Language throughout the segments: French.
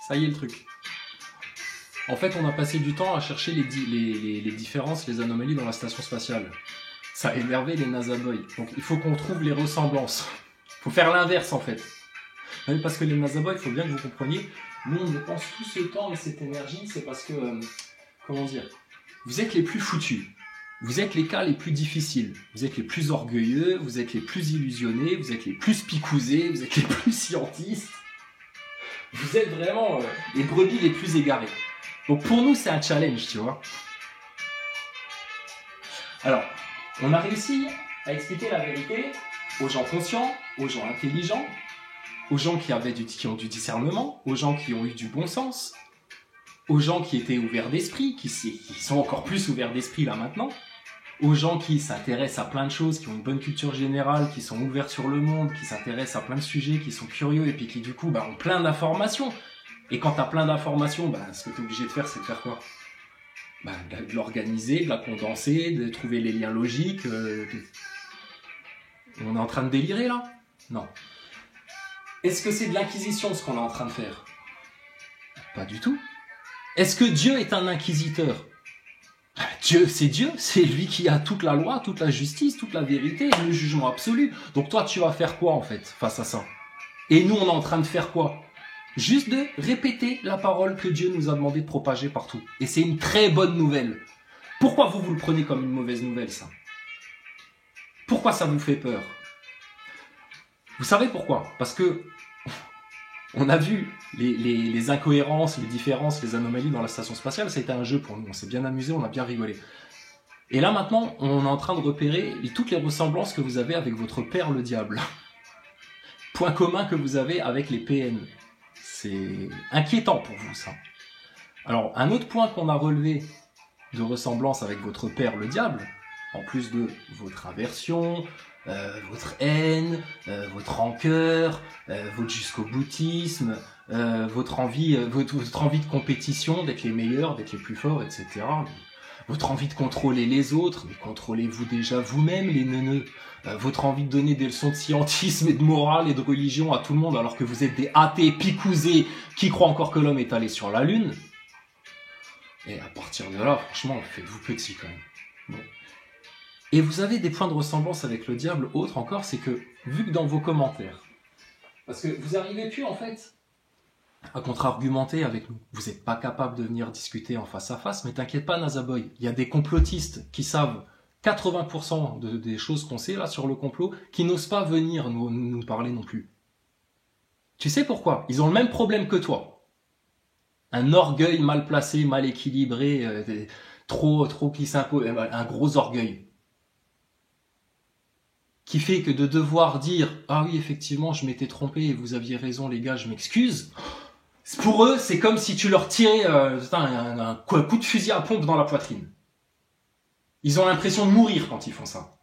Ça y est le truc. En fait, on a passé du temps à chercher les différences, les anomalies dans la station spatiale. Ça a énervé les NASA Boys. Donc il faut qu'on trouve les ressemblances. Il faut faire l'inverse en fait. Parce que les NASA Boys, il faut bien que vous compreniez, nous on dépense tout ce temps et cette énergie, c'est parce que, comment dire, vous êtes les plus foutus. Vous êtes les cas les plus difficiles. Vous êtes les plus orgueilleux, vous êtes les plus illusionnés, vous êtes les plus picousés, vous êtes les plus scientistes. Vous êtes vraiment les brebis les plus égarées. Donc pour nous, c'est un challenge, tu vois. Alors, on a réussi à expliquer la vérité aux gens conscients, aux gens intelligents, aux gens qui ont du discernement, aux gens qui ont eu du bon sens, aux gens qui étaient ouverts d'esprit, qui sont encore plus ouverts d'esprit là maintenant, aux gens qui s'intéressent à plein de choses, qui ont une bonne culture générale, qui sont ouverts sur le monde, qui s'intéressent à plein de sujets, qui sont curieux et puis qui du coup ont plein d'informations. Et quand tu as plein d'informations, ce que tu es obligé de faire, c'est de faire quoi? De l'organiser, de la condenser, de trouver les liens logiques. On est en train de délirer là? Non. Est-ce que c'est de l'inquisition ce qu'on est en train de faire? Pas du tout. Est-ce que Dieu est un inquisiteur? Dieu, c'est lui qui a toute la loi, toute la justice, toute la vérité, le jugement absolu. Donc toi, tu vas faire quoi en fait face à ça? Et nous, on est en train de faire quoi? Juste de répéter la parole que Dieu nous a demandé de propager partout. Et c'est une très bonne nouvelle. Pourquoi vous le prenez comme une mauvaise nouvelle, ça? Pourquoi ça vous fait peur? Vous savez pourquoi? Parce que on a vu les incohérences, les différences, les anomalies dans la station spatiale. Ça a été un jeu pour nous. On s'est bien amusé, on a bien rigolé. Et là, maintenant, on est en train de repérer toutes les ressemblances que vous avez avec votre père, le diable. Point commun que vous avez avec les PN. C'est inquiétant pour vous, ça. Alors, un autre point qu'on a relevé de ressemblance avec votre père, le diable, en plus de votre aversion, votre haine, votre rancœur, votre jusqu'au-boutisme, votre envie de compétition, d'être les meilleurs, d'être les plus forts, etc. Votre envie de contrôler les autres, mais contrôlez-vous déjà vous-même, les neuneux. Votre envie de donner des leçons de scientisme et de morale et de religion à tout le monde alors que vous êtes des athées picousés qui croient encore que l'homme est allé sur la Lune. Et à partir de là, franchement, faites-vous petit quand même. Bon. Et vous avez des points de ressemblance avec le diable, autre encore, c'est que, vu que dans vos commentaires, parce que vous n'arrivez plus en fait à contre-argumenter avec nous, vous n'êtes pas capable de venir discuter en face à face, mais t'inquiète pas Nazaboy, il y a des complotistes qui savent 80% des choses qu'on sait là sur le complot, qui n'osent pas venir nous parler non plus. Tu sais pourquoi? Ils ont le même problème que toi. Un orgueil mal placé, mal équilibré, trop qui s'impose, un gros orgueil. Qui fait que de devoir dire « Ah oui, effectivement, je m'étais trompé et vous aviez raison les gars, je m'excuse », pour eux, c'est comme si tu leur tirais un coup de fusil à pompe dans la poitrine. Ils ont l'impression de mourir quand ils font ça.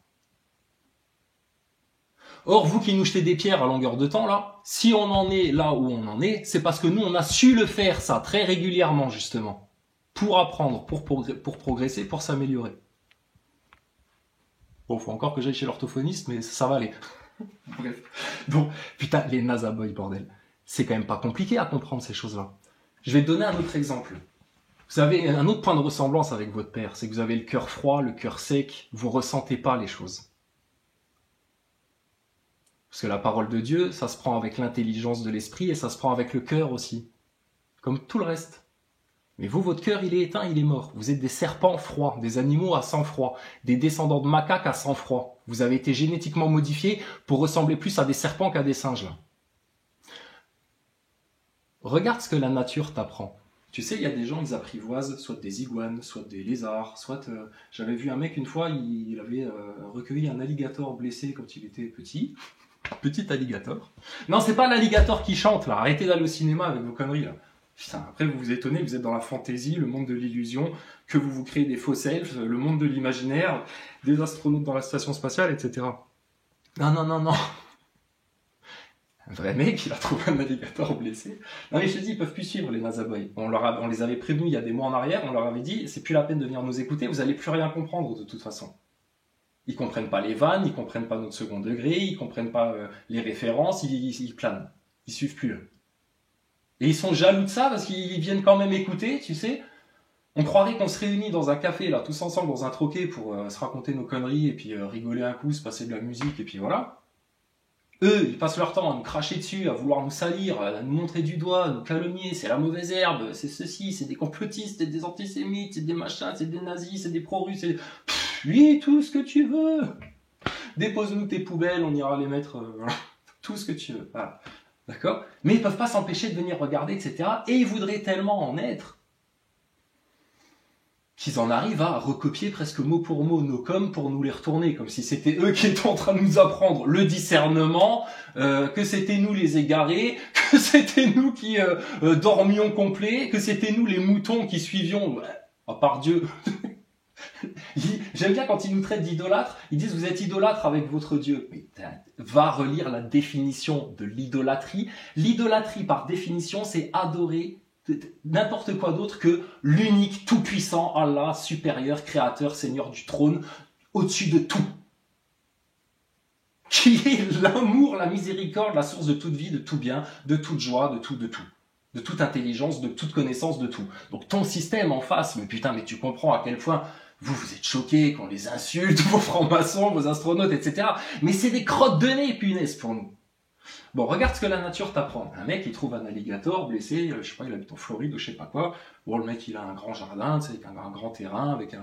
Or, vous qui nous jetez des pierres à longueur de temps, là, si on en est là où on en est, c'est parce que nous, on a su le faire, ça, très régulièrement, justement. Pour apprendre, pour progresser, pour s'améliorer. Bon, faut encore que j'aille chez l'orthophoniste, mais ça va aller. Bref. Bon, putain, les NASA boys, bordel. C'est quand même pas compliqué à comprendre ces choses-là. Je vais te donner un autre exemple. Vous avez un autre point de ressemblance avec votre père, c'est que vous avez le cœur froid, le cœur sec, vous ressentez pas les choses. Parce que la parole de Dieu, ça se prend avec l'intelligence de l'esprit et ça se prend avec le cœur aussi. Comme tout le reste. Mais vous, votre cœur, il est éteint, il est mort. Vous êtes des serpents froids, des animaux à sang froid, des descendants de macaques à sang froid. Vous avez été génétiquement modifiés pour ressembler plus à des serpents qu'à des singes, là. Regarde ce que la nature t'apprend. Tu sais, il y a des gens, ils apprivoisent soit des iguanes, soit des lézards, soit... J'avais vu un mec une fois, il avait recueilli un alligator blessé quand il était petit. Petit alligator. Non, c'est pas l'alligator qui chante, là. Arrêtez d'aller au cinéma avec vos conneries, là. Putain, après vous vous étonnez, vous êtes dans la fantaisie, le monde de l'illusion, que vous vous créez des faux selfs, le monde de l'imaginaire, des astronautes dans la station spatiale, etc. Non, non, non, non. Un vrai mec, il a trouvé un alligator blessé. Non mais je te dis, ils peuvent plus suivre les NASA Boys. On les avait prévenus il y a des mois en arrière, on leur avait dit, c'est plus la peine de venir nous écouter, vous allez plus rien comprendre de toute façon. Ils comprennent pas les vannes, ils comprennent pas notre second degré, ils comprennent pas les références, ils planent. Ils suivent plus. Et ils sont jaloux de ça parce qu'ils viennent quand même écouter, tu sais. On croirait qu'on se réunit dans un café, là, tous ensemble dans un troquet pour se raconter nos conneries et puis rigoler un coup, se passer de la musique et puis voilà. Eux, ils passent leur temps à nous cracher dessus, à vouloir nous salir, à nous montrer du doigt, à nous calomnier, c'est la mauvaise herbe, c'est ceci, c'est des complotistes, c'est des antisémites, c'est des machins, c'est des nazis, c'est des pro-russes, c'est... Oui, tout ce que tu veux. Dépose-nous tes poubelles, on ira les mettre, tout ce que tu veux, voilà. D'accord? Mais ils peuvent pas s'empêcher de venir regarder, etc. Et ils voudraient tellement en être qu'ils en arrivent à recopier presque mot pour mot nos coms pour nous les retourner, comme si c'était eux qui étaient en train de nous apprendre le discernement, que c'était nous les égarés, que c'était nous qui dormions complets, que c'était nous les moutons qui suivions, à part Dieu. J'aime bien quand ils nous traitent d'idolâtres, ils disent vous êtes idolâtres avec votre Dieu. Mais va relire la définition de l'idolâtrie. L'idolâtrie par définition c'est adorer n'importe quoi d'autre que l'unique, tout-puissant Allah, supérieur, créateur, seigneur du trône, au-dessus de tout. Qui est l'amour, la miséricorde, la source de toute vie, de tout bien, de toute joie, de tout. De toute intelligence, de toute connaissance, de tout. Donc ton système en face, mais putain, mais tu comprends à quel point vous êtes choqués qu'on les insulte, vos francs-maçons, vos astronautes, etc. Mais c'est des crottes de nez, punaise, pour nous. Bon, regarde ce que la nature t'apprend. Un mec, il trouve un alligator blessé, je sais pas, il habite en Floride ou je sais pas quoi. Bon, le mec, il a un grand jardin, tu sais, avec un grand terrain, avec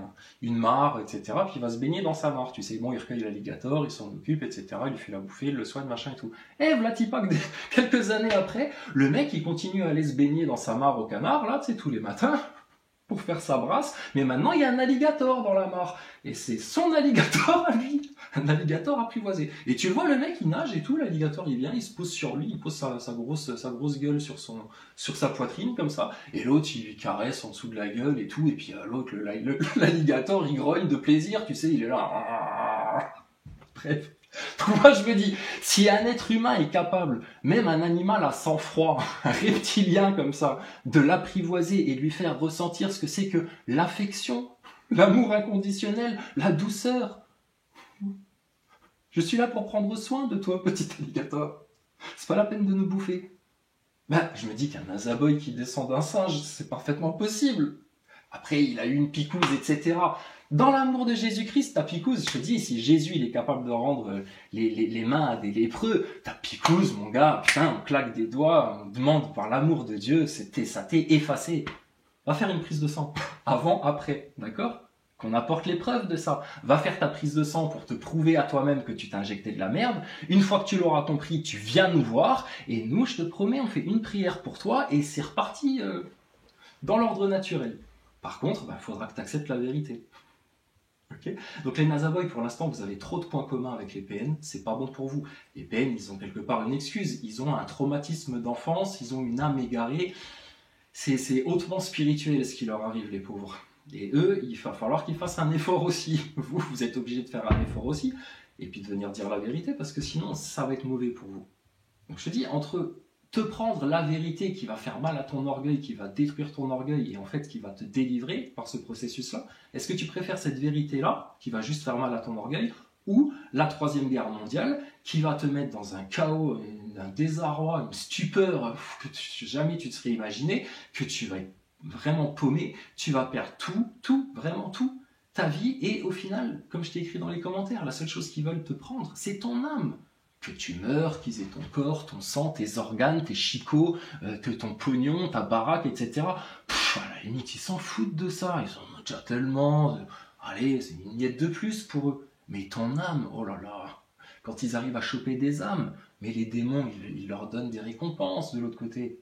une mare, etc. Puis il va se baigner dans sa mare, tu sais. Bon, il recueille l'alligator, il s'en occupe, etc. Il lui fait la bouffer, il le soigne, machin et tout. Et voilà, pas que quelques années après, le mec, il continue à aller se baigner dans sa mare au canard, là, tu sais, tous les matins, pour faire sa brasse. Mais maintenant, il y a un alligator dans la mare. Et c'est son alligator à lui. Un alligator apprivoisé. Et tu vois, le mec, il nage et tout, l'alligator, il vient, il se pose sur lui, il pose sa grosse gueule sur sa poitrine, comme ça, et l'autre, il lui caresse en dessous de la gueule et tout, et puis l'autre, l'alligator, il grogne de plaisir, tu sais, il est là. Bref. Moi, je me dis, si un être humain est capable, même un animal à sang-froid, un reptilien comme ça, de l'apprivoiser et de lui faire ressentir ce que c'est que l'affection, l'amour inconditionnel, la douceur, je suis là pour prendre soin de toi, petit alligator. C'est pas la peine de nous bouffer. Ben, je me dis qu'un nazaboy qui descend d'un singe, c'est parfaitement possible. Après, il a eu une picouse, etc. Dans l'amour de Jésus-Christ, ta picouse, je te dis, si Jésus il est capable de rendre les mains à des lépreux, ta picouse, mon gars, putain, on claque des doigts, on demande par l'amour de Dieu, ça t'est effacé. Va faire une prise de sang. Avant, après, d'accord ? Qu'on apporte les preuves de ça. Va faire ta prise de sang pour te prouver à toi-même que tu t'as injecté de la merde. Une fois que tu l'auras compris, tu viens nous voir. Et nous, je te promets, on fait une prière pour toi et c'est reparti dans l'ordre naturel. Par contre, il faudra que tu acceptes la vérité. Okay. Donc les Nazaboys, pour l'instant, vous avez trop de points communs avec les PN. C'est pas bon pour vous. Les PN, ils ont quelque part une excuse. Ils ont un traumatisme d'enfance. Ils ont une âme égarée. C'est hautement spirituel ce qui leur arrive, les pauvres. Et eux, il va falloir qu'ils fassent un effort aussi. Vous êtes obligés de faire un effort aussi. Et puis de venir dire la vérité, parce que sinon, ça va être mauvais pour vous. Donc je te dis, entre te prendre la vérité qui va faire mal à ton orgueil, qui va détruire ton orgueil, et en fait qui va te délivrer par ce processus-là, est-ce que tu préfères cette vérité-là, qui va juste faire mal à ton orgueil, ou la Troisième Guerre mondiale, qui va te mettre dans un chaos, un désarroi, une stupeur que jamais tu te serais imaginé, que tu vas être vraiment paumé, tu vas perdre tout, vraiment tout, ta vie, et au final, comme je t'ai écrit dans les commentaires, la seule chose qu'ils veulent te prendre, c'est ton âme. Que tu meurs, qu'ils aient ton corps, ton sang, tes organes, tes chicots, que ton pognon, ta baraque, etc. À la limite, ils s'en foutent de ça, ils en ont déjà tellement, allez, c'est une miette de plus pour eux. Mais ton âme, oh là là, quand ils arrivent à choper des âmes, mais les démons, ils leur donnent des récompenses de l'autre côté.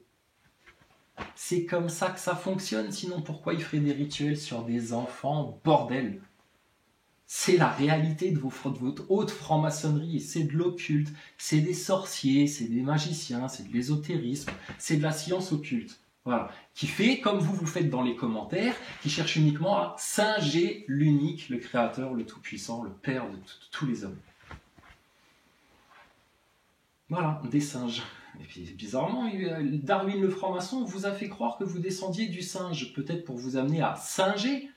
C'est comme ça que ça fonctionne, sinon pourquoi ils feraient des rituels sur des enfants, bordel? C'est la réalité de votre haute franc-maçonnerie, c'est de l'occulte, c'est des sorciers, c'est des magiciens, c'est de l'ésotérisme, c'est de la science occulte. Voilà, qui fait, comme vous faites dans les commentaires, qui cherche uniquement à singer l'unique, le créateur, le tout-puissant, le père de tous les hommes. Voilà, des singes. Et puis bizarrement, Darwin le franc-maçon vous a fait croire que vous descendiez du singe, peut-être pour vous amener à singer,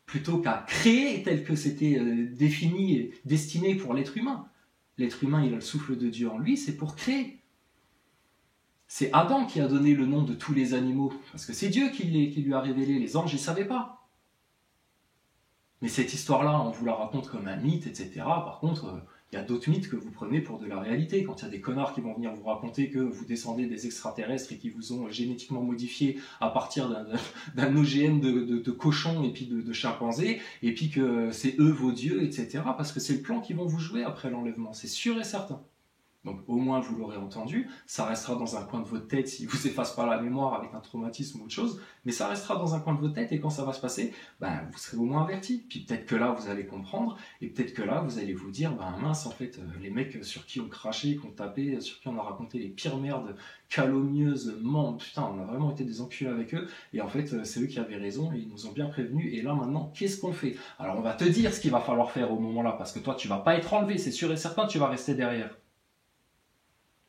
plutôt qu'à créer tel que c'était défini et destiné pour l'être humain. L'être humain, il a le souffle de Dieu en lui, c'est pour créer. C'est Adam qui a donné le nom de tous les animaux, parce que c'est Dieu qui lui a révélé. Les anges, ils ne savaient pas. Mais cette histoire-là, on vous la raconte comme un mythe, etc. Par contre, il y a d'autres mythes que vous prenez pour de la réalité. Quand il y a des connards qui vont venir vous raconter que vous descendez des extraterrestres et qui vous ont génétiquement modifié à partir d'un OGM de cochon et puis de chimpanzé, et puis que c'est eux vos dieux, etc. Parce que c'est le plan qu'ils vont vous jouer après l'enlèvement, c'est sûr et certain. Donc au moins vous l'aurez entendu, ça restera dans un coin de votre tête s'il ne vous efface pas la mémoire avec un traumatisme ou autre chose, mais ça restera dans un coin de votre tête et quand ça va se passer, ben, vous serez au moins averti. Puis peut-être que là vous allez comprendre et peut-être que là vous allez vous dire, ben mince en fait, les mecs sur qui on crachait, qu'on tapait, sur qui on a raconté les pires merdes, calomnieuses, putain on a vraiment été des enculés avec eux et en fait c'est eux qui avaient raison et ils nous ont bien prévenus et là maintenant qu'est-ce qu'on fait? Alors on va te dire ce qu'il va falloir faire au moment là parce que toi tu vas pas être enlevé, c'est sûr et certain, tu vas rester derrière.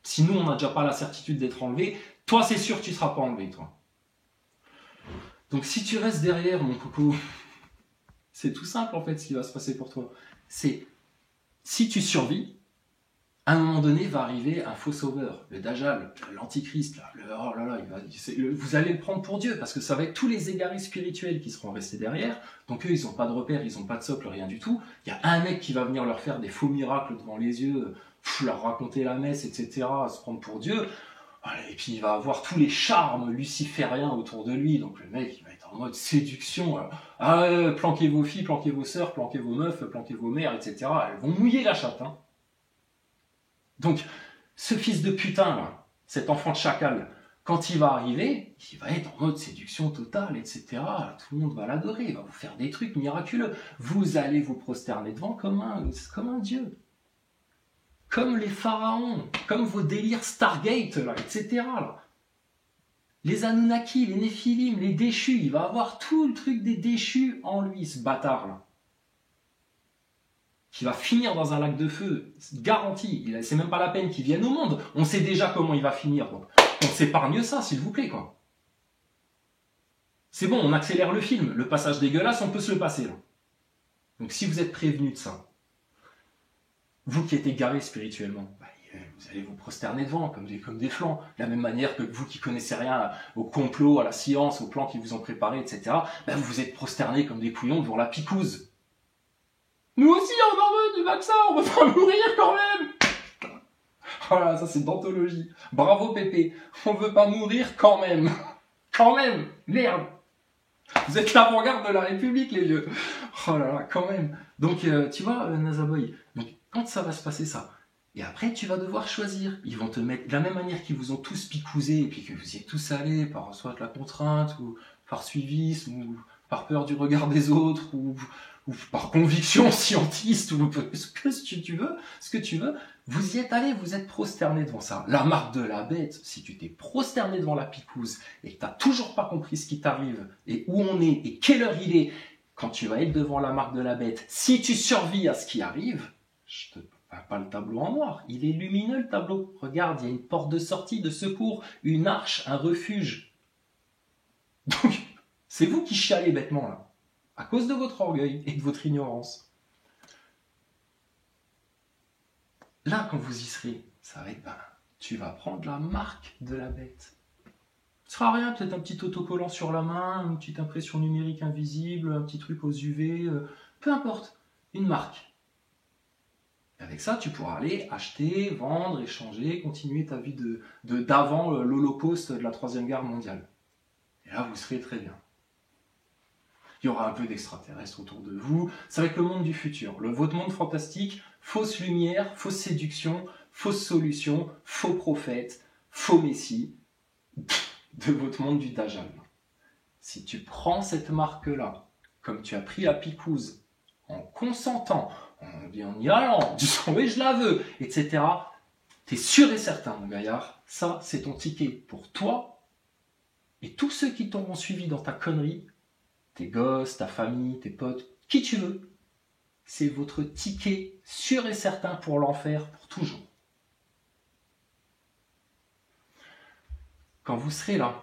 Si nous, on n'a déjà pas la certitude d'être enlevé, toi, c'est sûr que tu ne seras pas enlevé, toi. Donc, si tu restes derrière, mon coco, c'est tout simple, en fait, ce qui va se passer pour toi. C'est, si tu survis, à un moment donné, va arriver un faux sauveur, le Dajjal, l'antichrist, là, oh là là, vous allez le prendre pour Dieu, parce que ça va être tous les égarés spirituels qui seront restés derrière. Donc, eux, ils n'ont pas de repère, ils n'ont pas de socle, rien du tout. Il y a un mec qui va venir leur faire des faux miracles devant les yeux, leur raconter la messe, etc., se prendre pour Dieu, et puis il va avoir tous les charmes lucifériens autour de lui, donc le mec il va être en mode séduction, planquez vos filles, planquez vos sœurs, planquez vos meufs, planquez vos mères, etc., elles vont mouiller la chatte, hein. Donc, ce fils de putain là, cet enfant de chacal, quand il va arriver, il va être en mode séduction totale, etc., tout le monde va l'adorer, il va vous faire des trucs miraculeux, vous allez vous prosterner devant comme un dieu. Comme les pharaons, comme vos délires Stargate, là, etc. Là. Les Anunnaki, les Néphilim, les déchus, il va avoir tout le truc des déchus en lui, ce bâtard-là. Qui va finir dans un lac de feu, garanti. C'est même pas la peine qu'il vienne au monde. On sait déjà comment il va finir. Donc, on s'épargne ça, s'il vous plaît, quoi. C'est bon, on accélère le film. Le passage dégueulasse, on peut se le passer, là. Donc, si vous êtes prévenu de ça, vous qui êtes égarés spirituellement, vous allez vous prosterner devant comme des flancs. De la même manière que vous qui connaissez rien au complot, à la science, aux plans qu'ils vous ont préparés, etc., vous vous êtes prosternés comme des couillons devant la picouse. Nous aussi, on en veut du vaccin, on veut pas mourir quand même. Voilà, ça c'est d'anthologie. Bravo Pépé, on veut pas mourir quand même. Quand même, merde. Vous êtes l'avant-garde de la République, les vieux. Oh là là, quand même. Donc, tu vois, Nazaboy, donc, quand ça va se passer ça, et après tu vas devoir choisir. Ils vont te mettre de la même manière qu'ils vous ont tous picousé et puis que vous y êtes tous allés par soit de la contrainte ou par suivisme ou par peur du regard des autres ou par conviction scientiste ou ce que tu veux, vous y êtes allé, vous êtes prosterné devant ça. La marque de la bête, si tu t'es prosterné devant la picouse et que tu n'as toujours pas compris ce qui t'arrive et où on est et quelle heure il est, quand tu vas être devant la marque de la bête, si tu survis à ce qui arrive, je te pas le tableau en noir, il est lumineux le tableau. Regarde, il y a une porte de sortie, de secours, une arche, un refuge. Donc, c'est vous qui chialez bêtement là, à cause de votre orgueil et de votre ignorance. Là, quand vous y serez, ça va être, tu vas prendre la marque de la bête. Ce sera rien, peut-être un petit autocollant sur la main, une petite impression numérique invisible, un petit truc aux UV, peu importe, une marque. Avec ça, tu pourras aller acheter, vendre, échanger, continuer ta vie d'avant l'Holocauste de la Troisième Guerre mondiale. Et là, vous serez très bien. Il y aura un peu d'extraterrestres autour de vous. Ça va être le monde du futur. Votre monde fantastique, fausse lumière, fausse séduction, fausse solution, faux prophète, faux messie de votre monde du Dajjal. Si tu prends cette marque-là, comme tu as pris la picouse, en consentant, en y allant, en disant oui je la veux, etc., t'es sûr et certain, mon gaillard, ça c'est ton ticket pour toi et tous ceux qui t'auront suivi dans ta connerie, tes gosses, ta famille, tes potes, qui tu veux, c'est votre ticket sûr et certain pour l'enfer pour toujours. Quand vous serez là,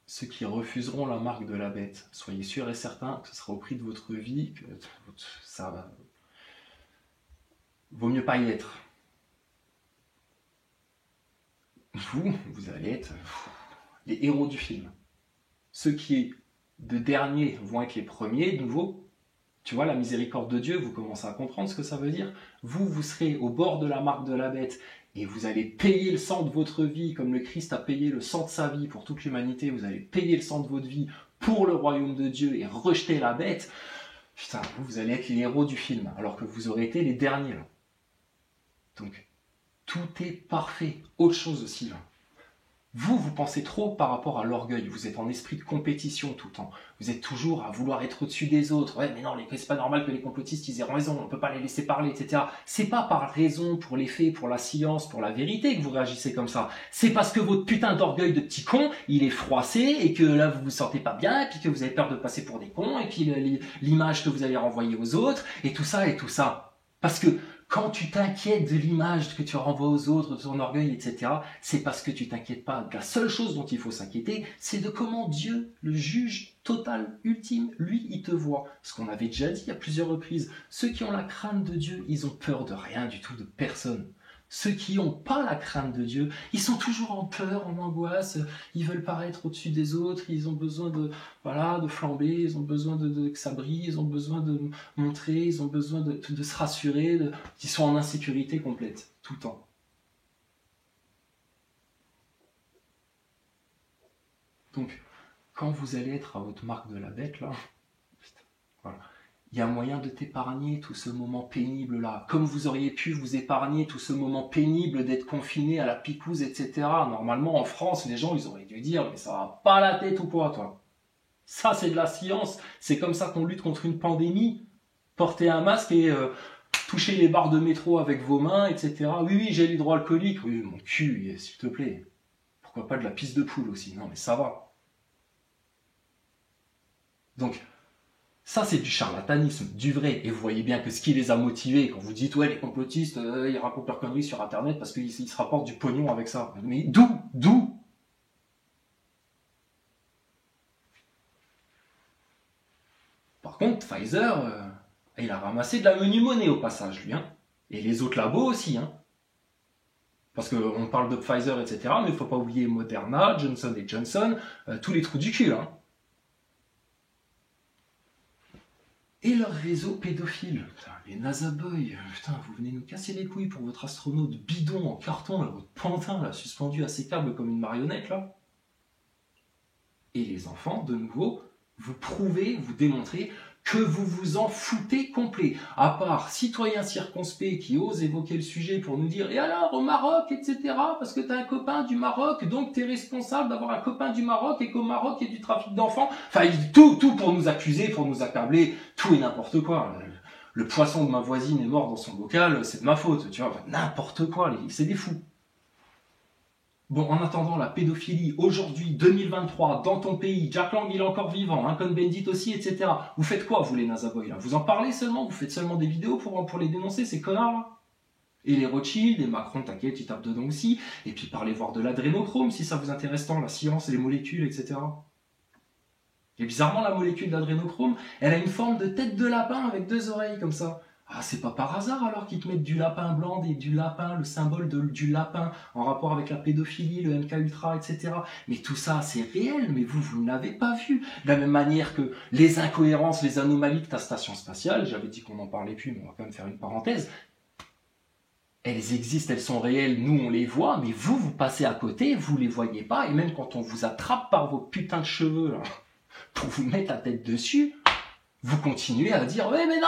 ceux qui refuseront la marque de la bête, soyez sûr et certain que ce sera au prix de votre vie, que ça va. Vaut mieux pas y être. vous allez être les héros du film. Ceux qui, de dernier, vont être les premiers, de nouveau. Tu vois, la miséricorde de Dieu, vous commencez à comprendre ce que ça veut dire. Vous serez au bord de la marque de la bête et vous allez payer le sang de votre vie comme le Christ a payé le sang de sa vie pour toute l'humanité. Vous allez payer le sang de votre vie pour le royaume de Dieu et rejeter la bête. Putain, vous allez être les héros du film alors que vous aurez été les derniers. Là. Donc, tout est parfait. Autre chose aussi, là. Vous pensez trop par rapport à l'orgueil. Vous êtes en esprit de compétition tout le temps. Vous êtes toujours à vouloir être au-dessus des autres. Ouais, mais non, c'est pas normal que les complotistes ils aient raison. On peut pas les laisser parler, etc. C'est pas par raison, pour les faits, pour la science, pour la vérité que vous réagissez comme ça. C'est parce que votre putain d'orgueil de petit con, il est froissé et que là vous vous sentez pas bien et puis que vous avez peur de passer pour des cons et puis l'image que vous allez renvoyer aux autres et tout ça et tout ça. Parce que quand tu t'inquiètes de l'image que tu renvoies aux autres, de ton orgueil, etc., c'est parce que tu t'inquiètes pas. La seule chose dont il faut s'inquiéter, c'est de comment Dieu, le juge total, ultime, lui, il te voit. Ce qu'on avait déjà dit à plusieurs reprises. Ceux qui ont la crainte de Dieu, ils ont peur de rien du tout, de personne. Ceux qui n'ont pas la crainte de Dieu, ils sont toujours en peur, en angoisse, ils veulent paraître au-dessus des autres, ils ont besoin de flamber, ils ont besoin que ça brille, ils ont besoin de montrer, ils ont besoin de se rassurer, ils sont en insécurité complète, tout le temps. Donc, quand vous allez être à votre marque de la bête, là, voilà. Il y a moyen de t'épargner tout ce moment pénible-là. Comme vous auriez pu vous épargner tout ce moment pénible d'être confiné à la picouse, etc. Normalement, en France, les gens, ils auraient dû dire « Mais ça va pas la tête ou quoi, toi ?» Ça, c'est de la science. C'est comme ça qu'on lutte contre une pandémie. Portez un masque et touchez les barres de métro avec vos mains, etc. Oui, j'ai l'hydroalcoolique. Oui, mon cul, s'il te plaît. Pourquoi pas de la pisse de poule aussi? Non, mais ça va. Donc, ça, c'est du charlatanisme, du vrai. Et vous voyez bien que ce qui les a motivés, quand vous dites, ouais, les complotistes, ils racontent leurs conneries sur Internet parce qu'ils se rapportent du pognon avec ça. Mais d'où? Par contre, Pfizer, il a ramassé de la menue monnaie au passage, lui. Hein. Et les autres labos aussi. Hein. Parce qu'on parle de Pfizer, etc. Mais il ne faut pas oublier Moderna, Johnson & Johnson, tous les trous du cul. Hein. Et leur réseau pédophile. Putain, les NASA Boys, putain, vous venez nous casser les couilles pour votre astronaute bidon en carton, là, votre pantin, là, suspendu à ses câbles comme une marionnette, là. Et les enfants, de nouveau, vous prouvez, vous démontrez que vous vous en foutez complet. À part citoyens circonspects qui osent évoquer le sujet pour nous dire « Et alors, au Maroc, etc. parce que t'as un copain du Maroc, donc t'es responsable d'avoir un copain du Maroc et qu'au Maroc, il y a du trafic d'enfants. » Enfin, tout pour nous accuser, pour nous accabler, tout et n'importe quoi. Le poisson de ma voisine est mort dans son bocal, c'est de ma faute, tu vois. Enfin, n'importe quoi, c'est des fous. Bon, en attendant, la pédophilie, aujourd'hui, 2023, dans ton pays, Jack Lang, il est encore vivant, hein, Cohn-Bendit aussi, etc. Vous faites quoi, vous, les NASA Boys, là? Vous en parlez seulement? Vous faites seulement des vidéos pour les dénoncer, ces connards-là? Et les Rothschild, et Macron, t'inquiète, il tape dedans aussi. Et puis, parlez voir de l'adrénochrome, si ça vous intéresse tant, la science, les molécules, etc. Et bizarrement, la molécule d'adrénochrome, elle a une forme de tête de lapin avec 2 oreilles, comme ça. Ah, c'est pas par hasard alors qu'ils te mettent du lapin blanc et du lapin, le symbole du lapin en rapport avec la pédophilie, le MK Ultra, etc. Mais tout ça, c'est réel, mais vous ne l'avez pas vu. De la même manière que les incohérences, les anomalies de ta station spatiale, j'avais dit qu'on n'en parlait plus, mais on va quand même faire une parenthèse. Elles existent, elles sont réelles, nous on les voit, mais vous passez à côté, vous les voyez pas, et même quand on vous attrape par vos putains de cheveux, là, pour vous mettre la tête dessus, vous continuez à dire « Oui, mais non !»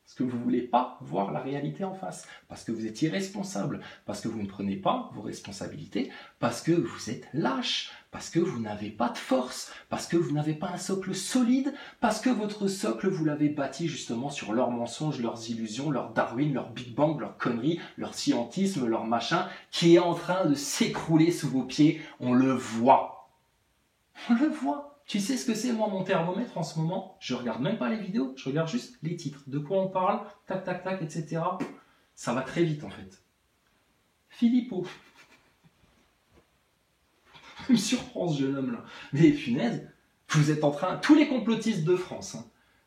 Parce que vous ne voulez pas voir la réalité en face. Parce que vous êtes irresponsable. Parce que vous ne prenez pas vos responsabilités. Parce que vous êtes lâche. Parce que vous n'avez pas de force. Parce que vous n'avez pas un socle solide. Parce que votre socle, vous l'avez bâti justement sur leurs mensonges, leurs illusions, leur Darwin, leur Big Bang, leurs conneries, leur scientisme, leur machin, qui est en train de s'écrouler sous vos pieds. On le voit. On le voit. Tu sais ce que c'est, moi, mon thermomètre en ce moment? Je regarde même pas les vidéos, je regarde juste les titres. De quoi on parle, tac, tac, tac, etc. Ça va très vite, en fait. Philippot. Il me surprend, ce jeune homme-là. Mais punaise, vous êtes en train, tous les complotistes de France, hein,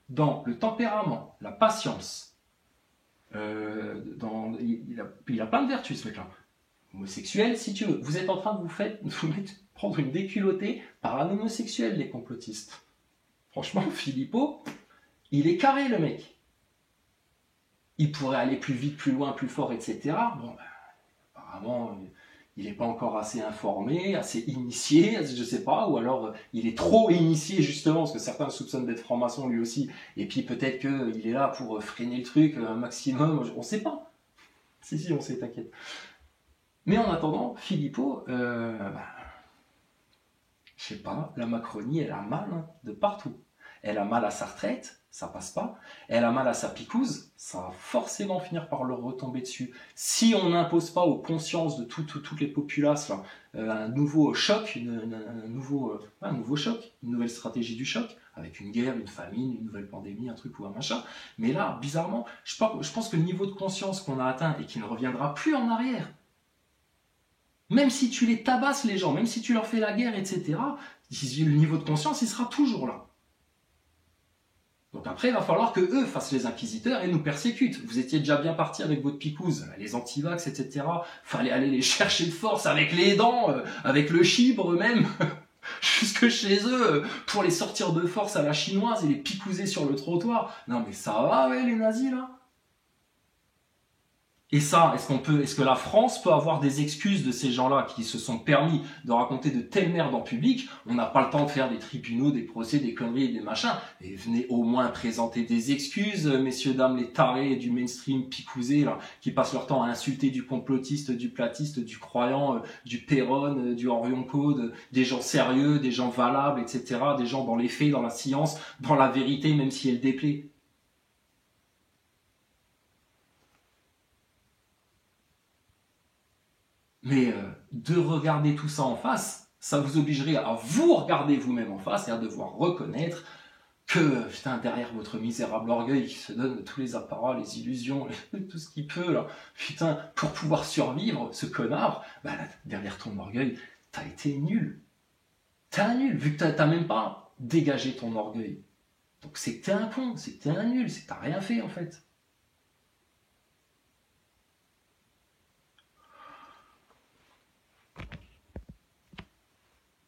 dans le tempérament, la patience, il a plein de vertus, ce mec-là. Homosexuel, si tu veux. Vous êtes en train de prendre une déculottée par un homosexuel, les complotistes. Franchement, Philippot, il est carré, le mec. Il pourrait aller plus vite, plus loin, plus fort, etc. Bon, ben, apparemment, il n'est pas encore assez informé, assez initié, je ne sais pas, ou alors il est trop initié, justement, parce que certains soupçonnent d'être franc-maçon lui aussi, et puis peut-être qu'il est là pour freiner le truc un maximum, on ne sait pas. Si, on sait, t'inquiète. Mais en attendant, Philippot, je sais pas, la Macronie, elle a mal de partout. Elle a mal à sa retraite, ça passe pas. Elle a mal à sa picouse, ça va forcément finir par leur retomber dessus. Si on n'impose pas aux consciences de toutes les populaces là, un nouveau choc, un nouveau choc, une nouvelle stratégie du choc, avec une guerre, une famine, une nouvelle pandémie, un truc ou un machin. Mais là, bizarrement, je pense que le niveau de conscience qu'on a atteint et qui ne reviendra plus en arrière, même si tu les tabasses les gens, même si tu leur fais la guerre, etc., le niveau de conscience, il sera toujours là. Donc après, il va falloir que eux fassent les inquisiteurs et nous persécutent. Vous étiez déjà bien partis avec votre picouse, les antivax, etc. Fallait aller les chercher de force avec les dents, avec le chibre même, jusque chez eux, pour les sortir de force à la chinoise et les picouser sur le trottoir. Non mais ça va, ouais, les nazis, là. Et ça, est-ce que la France peut avoir des excuses de ces gens-là qui se sont permis de raconter de telles merdes en public? On n'a pas le temps de faire des tribunaux, des procès, des conneries et des machins. Et venez au moins présenter des excuses, messieurs, dames, les tarés du mainstream picousés, là, qui passent leur temps à insulter du complotiste, du platiste, du croyant, du Perron, du Henrion-Code, des gens sérieux, des gens valables, etc., des gens dans les faits, dans la science, dans la vérité, même si elle déplaît. Mais de regarder tout ça en face, ça vous obligerait à vous regarder vous-même en face et à devoir reconnaître que, putain, derrière votre misérable orgueil qui se donne tous les apparats, les illusions, tout ce qu'il peut, là, putain, pour pouvoir survivre, ce connard, bah là, derrière ton orgueil, t'as été nul. T'es un nul, vu que t'as même pas dégagé ton orgueil. Donc c'est que t'es un con, c'est que t'es un nul, c'est que t'as rien fait, en fait.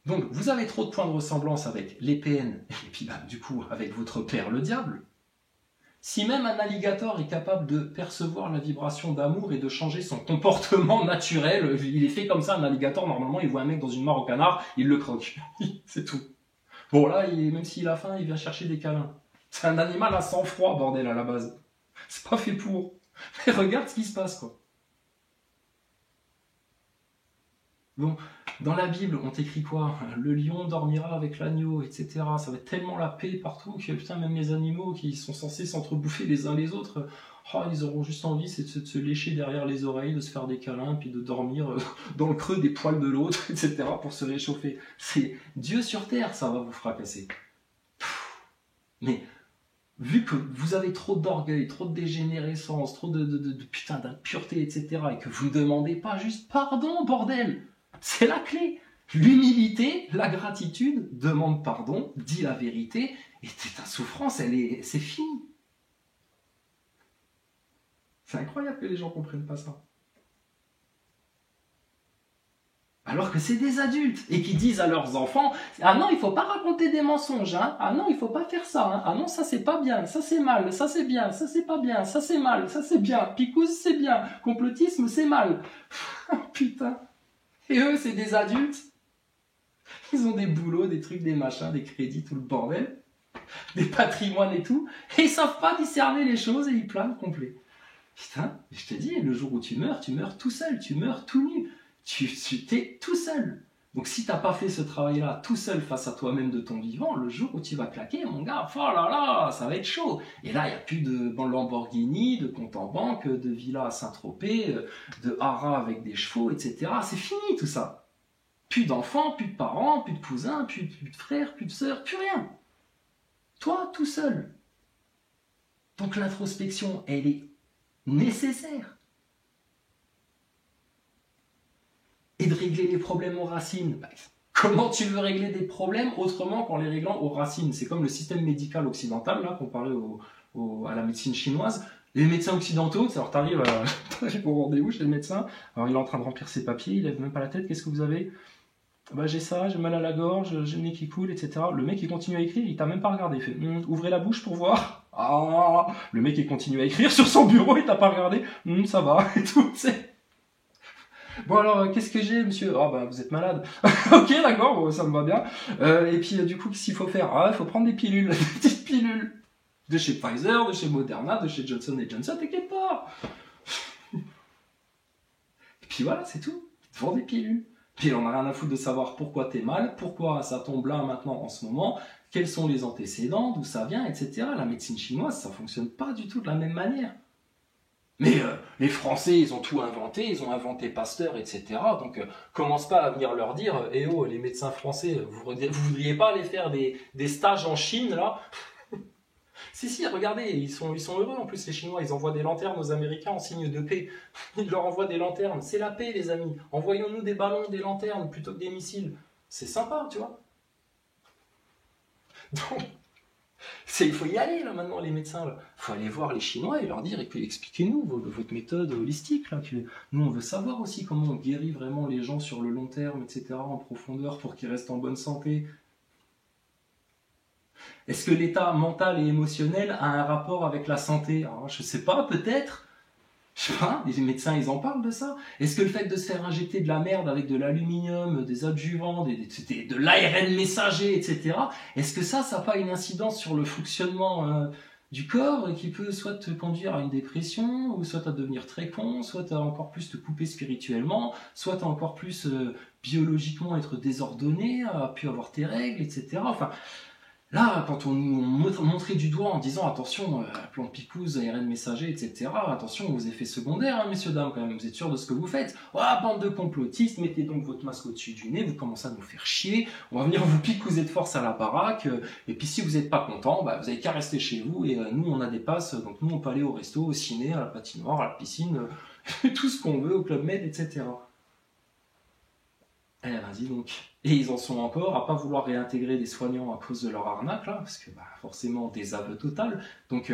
Donc, vous avez trop de points de ressemblance avec les PN, et puis bah, du coup, avec votre père, le diable. Si même un alligator est capable de percevoir la vibration d'amour et de changer son comportement naturel, il est fait comme ça, un alligator, normalement, il voit un mec dans une mare au canard, il le croque. C'est tout. Bon, là, même s'il a faim, il vient chercher des câlins. C'est un animal à sang-froid, bordel, à la base. C'est pas fait pour. Mais regarde ce qui se passe, quoi. Bon, dans la Bible, on t'écrit quoi? Le lion dormira avec l'agneau, etc. Ça va être tellement la paix partout que putain, même les animaux qui sont censés s'entrebouffer les uns les autres, oh, ils auront juste envie c'est de se lécher derrière les oreilles, de se faire des câlins, puis de dormir dans le creux des poils de l'autre, etc. pour se réchauffer. C'est Dieu sur terre, ça va vous fracasser. Mais vu que vous avez trop d'orgueil, trop de dégénérescence, trop de putain d'impureté, etc. et que vous ne demandez pas juste pardon, bordel! C'est la clé. L'humilité, la gratitude, demande pardon, dis la vérité, et ta souffrance, c'est fini. C'est incroyable que les gens ne comprennent pas ça. Alors que c'est des adultes, et qui disent à leurs enfants, ah non, il ne faut pas raconter des mensonges, hein. Ah non, il ne faut pas faire ça, hein. Ah non, ça c'est pas bien, ça c'est mal, ça c'est bien, ça c'est pas bien, ça c'est mal, ça c'est bien, picouse c'est bien, complotisme c'est mal. Putain. Et eux, c'est des adultes. Ils ont des boulots, des trucs, des machins, des crédits, tout le bordel. Des patrimoines et tout. Et ils savent pas discerner les choses et ils planent complet. Putain, je te dis, le jour où tu meurs tout seul, tu meurs tout nu. Tu t'es tout seul. Donc si t'as pas fait ce travail-là tout seul face à toi-même de ton vivant, le jour où tu vas claquer, mon gars, oh là là, ça va être chaud. Et là, il n'y a plus de Lamborghini, de compte en banque, de villa à Saint-Tropez, de haras avec des chevaux, etc. C'est fini tout ça. Plus d'enfants, plus de parents, plus de cousins, plus de frères, plus de sœurs, plus rien. Toi, tout seul. Donc l'introspection, elle est nécessaire. Et de régler les problèmes aux racines. Comment tu veux régler des problèmes autrement qu'en les réglant aux racines? C'est comme le système médical occidental, là, comparé à la médecine chinoise. Les médecins occidentaux, alors t'arrives au rendez-vous chez le médecin, alors il est en train de remplir ses papiers, il lève même pas la tête, qu'est-ce que vous avez? Bah j'ai ça, j'ai mal à la gorge, j'ai le nez qui coule, etc. Le mec il continue à écrire, il t'a même pas regardé, il fait ouvrez la bouche pour voir. Ah, le mec il continue à écrire sur son bureau, il t'a pas regardé, ça va, et tout, tu sais. Bon alors, qu'est-ce que j'ai, monsieur? Ah bah vous êtes malade. Ok, d'accord, bon, ça me va bien. Et puis du coup, qu'est-ce qu'il faut faire? Ah, il faut prendre des pilules, des petites pilules. De chez Pfizer, de chez Moderna, de chez Johnson & Johnson, t'inquiète pas. Et puis voilà, c'est tout. Ils te vendent des pilules. Puis on n'a rien à foutre de savoir pourquoi t'es mal, pourquoi ça tombe là maintenant en ce moment, quels sont les antécédents, d'où ça vient, etc. La médecine chinoise, ça fonctionne pas du tout de la même manière. Mais les Français, ils ont tout inventé, ils ont inventé Pasteur, etc. Donc commence pas à venir leur dire, eh oh, les médecins français, vous voudriez pas aller faire des stages en Chine, là? Si, regardez, ils sont heureux en plus, les Chinois, ils envoient des lanternes aux Américains en signe de paix. Ils leur envoient des lanternes, c'est la paix, les amis. Envoyons-nous des ballons, des lanternes, plutôt que des missiles. C'est sympa, tu vois. Donc, il faut y aller là maintenant les médecins. Il faut aller voir les Chinois et leur dire expliquez-nous votre méthode holistique. Là, que nous on veut savoir aussi comment on guérit vraiment les gens sur le long terme, etc. en profondeur pour qu'ils restent en bonne santé. Est-ce que l'état mental et émotionnel a un rapport avec la santé? Alors, je sais pas, peut-être. Je sais pas, les médecins ils en parlent de ça. Est-ce que le fait de se faire injecter de la merde avec de l'aluminium, des adjuvants, de l'ARN messager, etc. Est-ce que ça n'a pas une incidence sur le fonctionnement du corps qui peut soit te conduire à une dépression, ou soit à devenir très con, soit à encore plus te couper spirituellement, soit à encore plus biologiquement être désordonné, à pu avoir tes règles, etc. Enfin, là, quand on nous montrait du doigt en disant attention, plante picouse, ARN messager, etc., attention aux effets secondaires, hein, messieurs, dames, quand même, vous êtes sûrs de ce que vous faites? Oh, bande de complotistes, mettez donc votre masque au-dessus du nez, vous commencez à nous faire chier, on va venir vous picouser de force à la baraque, et puis si vous n'êtes pas content, bah, vous n'avez qu'à rester chez vous, et nous, on a des passes, donc nous, on peut aller au resto, au ciné, à la patinoire, à la piscine, tout ce qu'on veut, au Club Med, etc. Eh ben dis donc. Et ils en sont encore à pas vouloir réintégrer des soignants à cause de leur arnaque, là, parce que bah, forcément, désaveu total. Donc,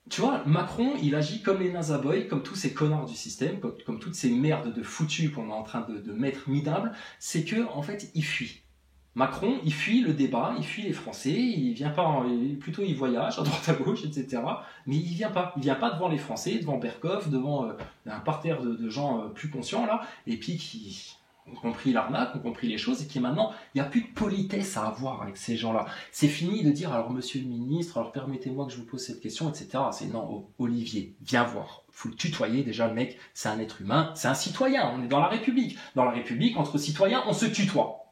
tu vois, Macron, il agit comme les nazaboys, comme tous ces connards du système, comme toutes ces merdes de foutus qu'on est en train de mettre minables, c'est que en fait, il fuit. Macron, il fuit le débat, il fuit les Français, il vient pas, plutôt il voyage à droite à gauche, etc. Mais il vient pas devant les Français, devant Berkoff, devant un parterre de gens plus conscients là, et puis qui ont compris l'arnaque, ont compris les choses, et qui maintenant, il n'y a plus de politesse à avoir avec ces gens-là. C'est fini de dire, alors monsieur le ministre, alors permettez-moi que je vous pose cette question, etc. C'est non, Olivier, viens voir. Faut le tutoyer, déjà le mec, c'est un être humain, c'est un citoyen, on est dans la République. Dans la République, entre citoyens, on se tutoie.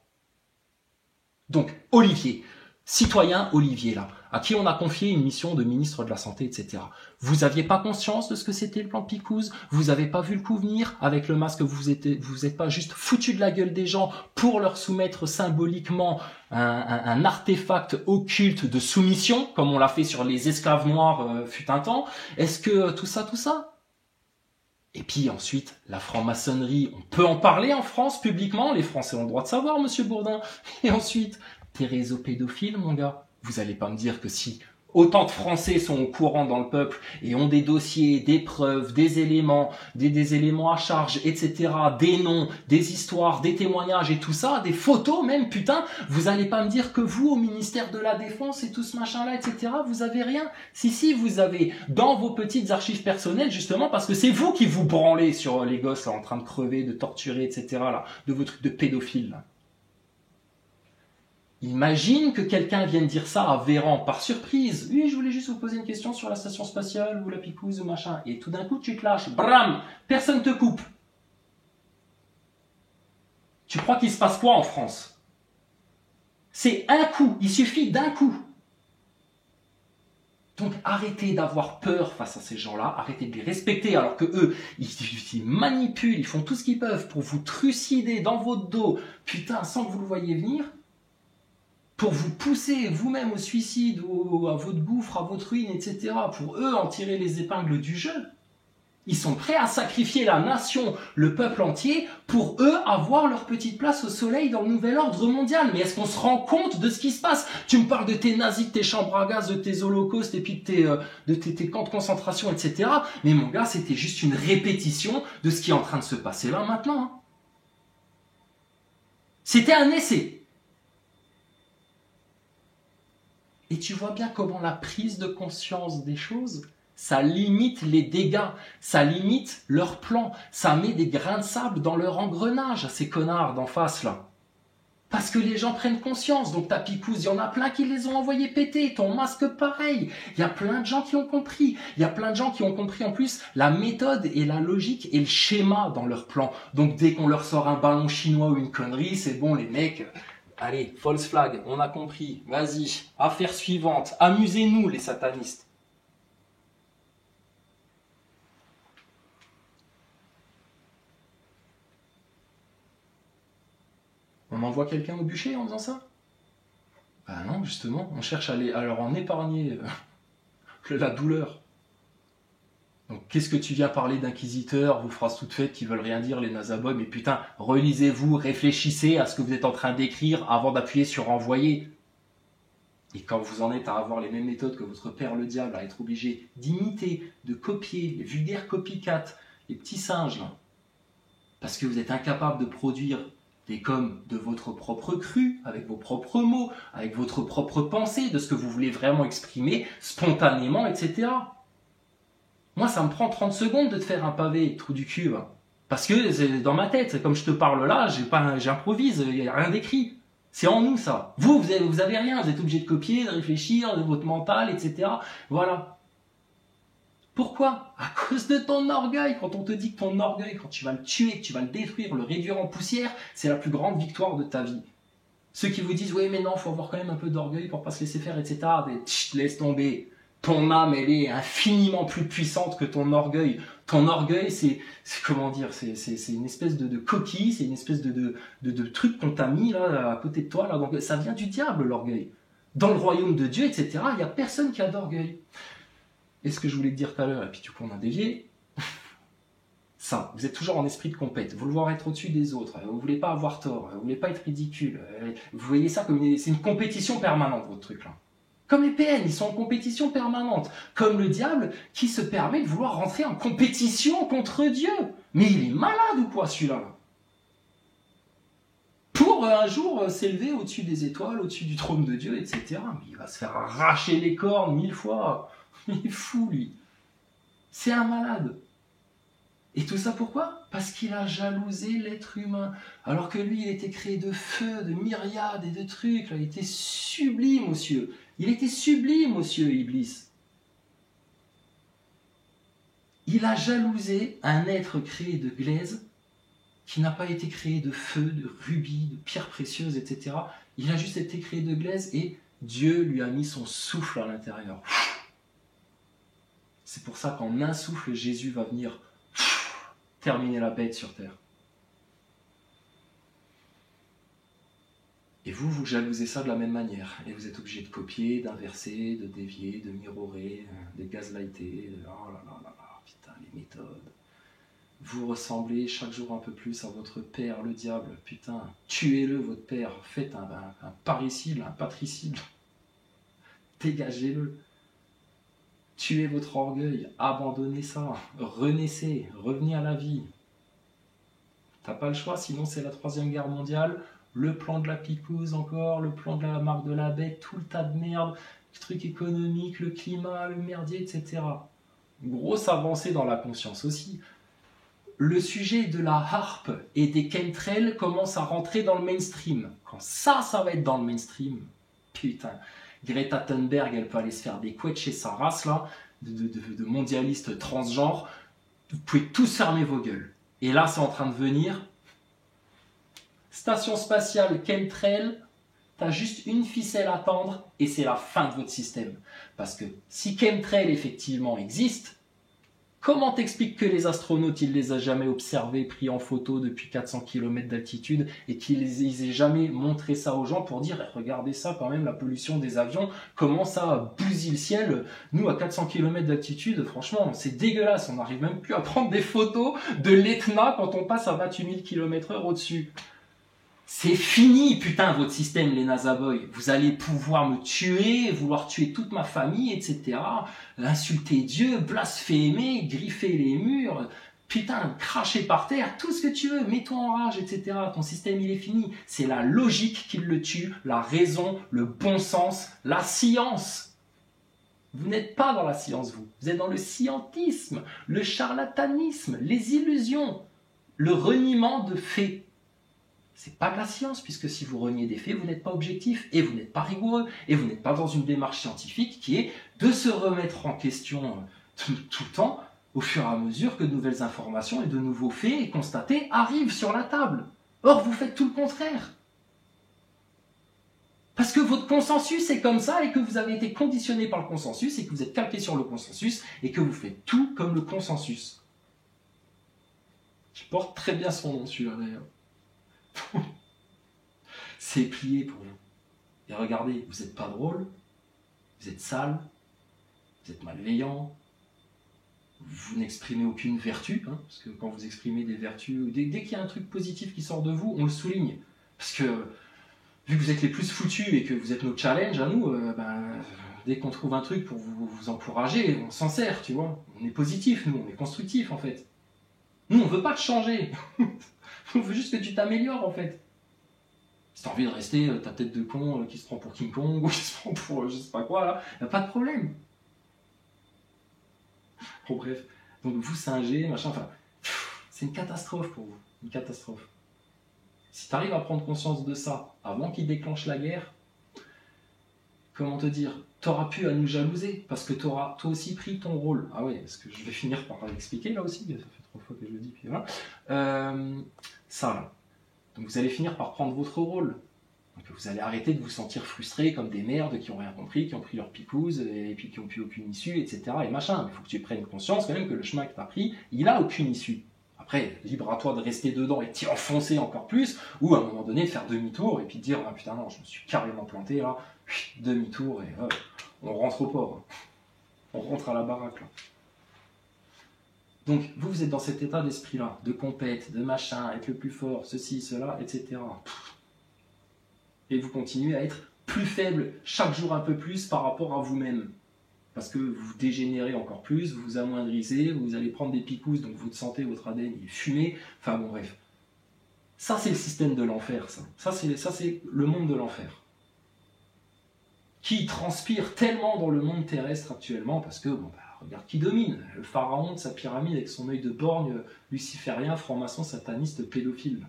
Donc, Olivier, citoyen Olivier, là, à qui on a confié une mission de ministre de la Santé, etc. Vous aviez pas conscience de ce que c'était le plan de Picouse? Vous avez pas vu le coup venir? Avec le masque, vous êtes pas juste foutu de la gueule des gens pour leur soumettre symboliquement un artefact occulte de soumission, comme on l'a fait sur les esclaves noirs fut un temps? Est-ce que tout ça? Et puis ensuite, la franc-maçonnerie, on peut en parler en France publiquement, les Français ont le droit de savoir, monsieur Bourdin. Et ensuite, tes réseaux pédophiles, mon gars. Vous allez pas me dire que si autant de Français sont au courant dans le peuple et ont des dossiers, des preuves, des éléments, des éléments à charge, etc., des noms, des histoires, des témoignages et tout ça, des photos même, putain, vous allez pas me dire que vous, au ministère de la Défense et tout ce machin-là, etc., vous avez rien? Si, vous avez dans vos petites archives personnelles, justement, parce que c'est vous qui vous branlez sur les gosses là, en train de crever, de torturer, etc., là, de vos trucs de pédophiles, là. Imagine que quelqu'un vienne dire ça à Véran par surprise. Oui, je voulais juste vous poser une question sur la station spatiale ou la picouse ou machin. Et tout d'un coup, tu te lâches. Bram! Personne te coupe. Tu crois qu'il se passe quoi en France? C'est un coup. Il suffit d'un coup. Donc arrêtez d'avoir peur face à ces gens-là. Arrêtez de les respecter alors que eux, ils manipulent, ils font tout ce qu'ils peuvent pour vous trucider dans votre dos. Putain, sans que vous le voyiez venir. Pour vous pousser vous-même au suicide, à votre gouffre, à votre ruine, etc. Pour eux en tirer les épingles du jeu. Ils sont prêts à sacrifier la nation, le peuple entier, pour eux avoir leur petite place au soleil dans le nouvel ordre mondial. Mais est-ce qu'on se rend compte de ce qui se passe? Tu me parles de tes nazis, de tes chambres à gaz, de tes holocaustes et puis de tes camps de concentration, etc. Mais mon gars, c'était juste une répétition de ce qui est en train de se passer là maintenant. Hein. C'était un essai. Et tu vois bien comment la prise de conscience des choses, ça limite les dégâts, ça limite leur plan, ça met des grains de sable dans leur engrenage à ces connards d'en face là. Parce que les gens prennent conscience, donc ta picouse, il y en a plein qui les ont envoyés péter, ton masque pareil, il y a plein de gens qui ont compris, il y a plein de gens qui ont compris en plus la méthode et la logique et le schéma dans leur plan. Donc dès qu'on leur sort un ballon chinois ou une connerie, c'est bon les mecs, allez, false flag, on a compris, vas-y, affaire suivante, amusez-nous les satanistes. On envoie quelqu'un au bûcher en faisant ça? Ben non, justement, on cherche à leur en épargner la douleur. Donc qu'est-ce que tu viens parler d'inquisiteurs, vos phrases toutes faites qui veulent rien dire, les nazaboys, mais putain, relisez-vous, réfléchissez à ce que vous êtes en train d'écrire avant d'appuyer sur envoyer. Et quand vous en êtes à avoir les mêmes méthodes que votre père le diable, à être obligé d'imiter, de copier, les vulgaires copycats, les petits singes, là, parce que vous êtes incapable de produire des coms de votre propre cru, avec vos propres mots, avec votre propre pensée, de ce que vous voulez vraiment exprimer, spontanément, etc. Moi, ça me prend 30 secondes de te faire un pavé, trou du cul. Hein. Parce que c'est dans ma tête, comme je te parle là, j'improvise, il n'y a rien d'écrit. C'est en nous, ça. Vous avez rien, vous êtes obligé de copier, de réfléchir, de votre mental, etc. Voilà. Pourquoi? À cause de ton orgueil. Quand on te dit que ton orgueil, quand tu vas le tuer, que tu vas le détruire, le réduire en poussière, c'est la plus grande victoire de ta vie. Ceux qui vous disent, oui mais non, il faut avoir quand même un peu d'orgueil pour pas se laisser faire, etc. Laisse tomber. Ton âme, elle est infiniment plus puissante que ton orgueil. Ton orgueil, c'est comment dire, c'est une espèce de coquille, c'est une espèce de truc qu'on t'a mis là à côté de toi. Là. Donc ça vient du diable, l'orgueil. Dans le royaume de Dieu, etc., il n'y a personne qui a d'orgueil. Et ce que je voulais te dire tout à l'heure, et puis du coup on a dévié, ça, vous êtes toujours en esprit de compète, vous vouloir être au-dessus des autres, vous ne voulez pas avoir tort, vous ne voulez pas être ridicule, vous voyez ça comme c'est une compétition permanente, votre truc là. Comme les PN, ils sont en compétition permanente, comme le diable qui se permet de vouloir rentrer en compétition contre Dieu. Mais il est malade ou quoi celui-là? Pour un jour s'élever au-dessus des étoiles, au-dessus du trône de Dieu, etc. Mais il va se faire arracher les cornes 1000 fois. Il est fou, lui. C'est un malade. Et tout ça pourquoi? Parce qu'il a jalousé l'être humain. Alors que lui, il était créé de feu, de myriades et de trucs. Là, il était sublime, monsieur. Il était sublime, monsieur Iblis. Il a jalousé un être créé de glaise qui n'a pas été créé de feu, de rubis, de pierres précieuses, etc. Il a juste été créé de glaise et Dieu lui a mis son souffle à l'intérieur. C'est pour ça qu'en un souffle, Jésus va venir terminer la bête sur terre. Et vous, vous jalousez ça de la même manière. Et vous êtes obligé de copier, d'inverser, de dévier, de mirorer, de gaslighter. Oh là là là là, putain, les méthodes. Vous ressemblez chaque jour un peu plus à votre père, le diable. Putain, tuez-le, votre père. Faites un parricide, un patricide. Dégagez-le. Tuez votre orgueil, abandonnez ça, renaissez, revenez à la vie. T'as pas le choix, sinon c'est la 3e guerre mondiale, le plan de la picouse encore, le plan de la marque de la bête, tout le tas de merde, le truc économique, le climat, le merdier, etc. Grosse avancée dans la conscience aussi. Le sujet de la harpe et des chemtrails commence à rentrer dans le mainstream. Quand ça va être dans le mainstream, putain... Greta Thunberg, elle peut aller se faire des couettes chez sa race, là, de mondialistes transgenres. Vous pouvez tous fermer vos gueules. Et là, c'est en train de venir. Station spatiale chemtrail, t'as juste une ficelle à tendre et c'est la fin de votre système. Parce que si chemtrail effectivement existe, Comment t'expliques que les astronautes, ils les a jamais observés, pris en photo depuis 400 km d'altitude et qu'ils aient jamais montré ça aux gens pour dire eh, regardez ça quand même, la pollution des avions, comment ça bousille le ciel. Nous, à 400 km d'altitude, franchement, c'est dégueulasse. On n'arrive même plus à prendre des photos de l'Etna quand on passe à 28 000 km/h au-dessus. C'est fini, putain, votre système, les NASA Boys. Vous allez pouvoir me tuer, vouloir tuer toute ma famille, etc. Insulter Dieu, blasphémer, griffer les murs, putain, cracher par terre, tout ce que tu veux, mets-toi en rage, etc. Ton système, il est fini. C'est la logique qui le tue, la raison, le bon sens, la science. Vous n'êtes pas dans la science, vous. Vous êtes dans le scientisme, le charlatanisme, les illusions, le reniement de faits. C'est pas de la science, puisque si vous reniez des faits, vous n'êtes pas objectif, et vous n'êtes pas rigoureux, et vous n'êtes pas dans une démarche scientifique qui est de se remettre en question tout le temps, au fur et à mesure que de nouvelles informations et de nouveaux faits constatés arrivent sur la table. Or, vous faites tout le contraire. Parce que votre consensus est comme ça, et que vous avez été conditionné par le consensus, et que vous êtes calqué sur le consensus, et que vous faites tout comme le consensus. Je porte très bien son nom, celui-là, d'ailleurs. C'est plié pour vous. Et regardez, vous n'êtes pas drôle, vous êtes sale, vous êtes malveillant, vous n'exprimez aucune vertu, hein, parce que quand vous exprimez des vertus, dès qu'il y a un truc positif qui sort de vous, on le souligne. Parce que, vu que vous êtes les plus foutus et que vous êtes nos challenges à nous, dès qu'on trouve un truc pour vous encourager, on s'en sert, tu vois. On est positif, nous, on est constructif, en fait. Nous, on veut pas te changer. On veut juste que tu t'améliores, en fait. Si t'as envie de rester ta tête de con qui se prend pour King Kong ou qui se prend pour je sais pas quoi, là, y a pas de problème. Bon, bref. Donc, vous singez, machin, enfin, c'est une catastrophe pour vous. Une catastrophe. Si t'arrives à prendre conscience de ça avant qu'il déclenche la guerre, comment te dire, t'auras pu à nous jalouser parce que t'auras toi aussi pris ton rôle. Ah ouais, parce que je vais finir par l'expliquer là aussi, ça fait 3 fois que je le dis, puis voilà. Ça là. Donc vous allez finir par prendre votre rôle. Donc vous allez arrêter de vous sentir frustrés comme des merdes qui n'ont rien compris, qui ont pris leur picouse et puis qui n'ont plus aucune issue, etc. et machin. Mais il faut que tu prennes conscience quand même que le chemin que tu as pris, il a aucune issue. Après, libre à toi de rester dedans et de t'y enfoncer encore plus, ou à un moment donné de faire demi-tour et puis de dire ah putain non, je me suis carrément planté là, demi-tour et on rentre au port. On rentre à la baraque là. Donc, vous êtes dans cet état d'esprit-là, de compète, de machin, être le plus fort, ceci, cela, etc. Et vous continuez à être plus faible chaque jour un peu plus par rapport à vous-même. Parce que vous dégénérez encore plus, vous vous amoindrissez, vous allez prendre des picousses, donc votre santé, votre ADN, il est fumé. Enfin bon, bref. Ça, c'est le système de l'enfer, ça. Ça, c'est le monde de l'enfer. Qui transpire tellement dans le monde terrestre actuellement, parce que, bon, regarde qui domine, le pharaon de sa pyramide avec son œil de borgne, luciférien, franc-maçon, sataniste, pédophile.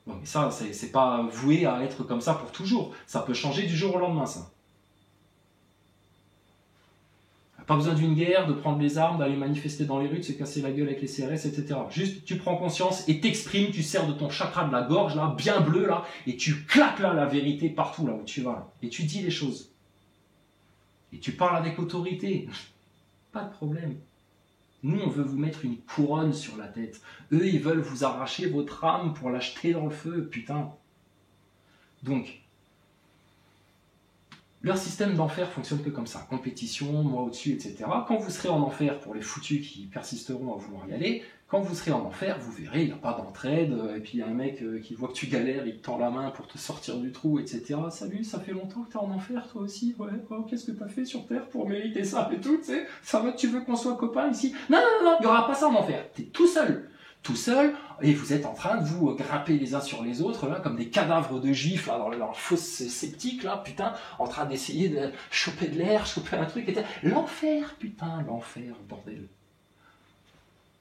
Bon, mais ça, c'est pas voué à être comme ça pour toujours. Ça peut changer du jour au lendemain, ça. Pas besoin d'une guerre, de prendre les armes, d'aller manifester dans les rues, de se casser la gueule avec les CRS, etc. Juste, tu prends conscience et t'exprimes, tu sers de ton chakra de la gorge, là, bien bleu, là, et tu claques là la vérité partout, là où tu vas, là. Et tu dis les choses. Et tu parles avec autorité. Pas de problème. Nous, on veut vous mettre une couronne sur la tête. Eux, ils veulent vous arracher votre âme pour l'acheter dans le feu, putain. Donc, leur système d'enfer fonctionne que comme ça. Compétition, moi au-dessus, etc. Quand vous serez en enfer, pour les foutus qui persisteront à vouloir y aller, quand vous serez en enfer, vous verrez, il n'y a pas d'entraide, et puis il y a un mec qui voit que tu galères, il te tend la main pour te sortir du trou, etc. Salut, ça fait longtemps que t'es en enfer, toi aussi? Ouais, oh, qu'est-ce que t'as fait sur Terre pour mériter ça et tout, tu sais? Ça va, tu veux qu'on soit copains ici? Non, non, non, il n'y aura pas ça en enfer. T'es tout seul. Tout seul, et vous êtes en train de vous grimper les uns sur les autres, là, comme des cadavres de juifs, là, dans leur fosse sceptique, là, putain, en train d'essayer de choper de l'air, choper un truc, etc. L'enfer, putain, l'enfer, bordel.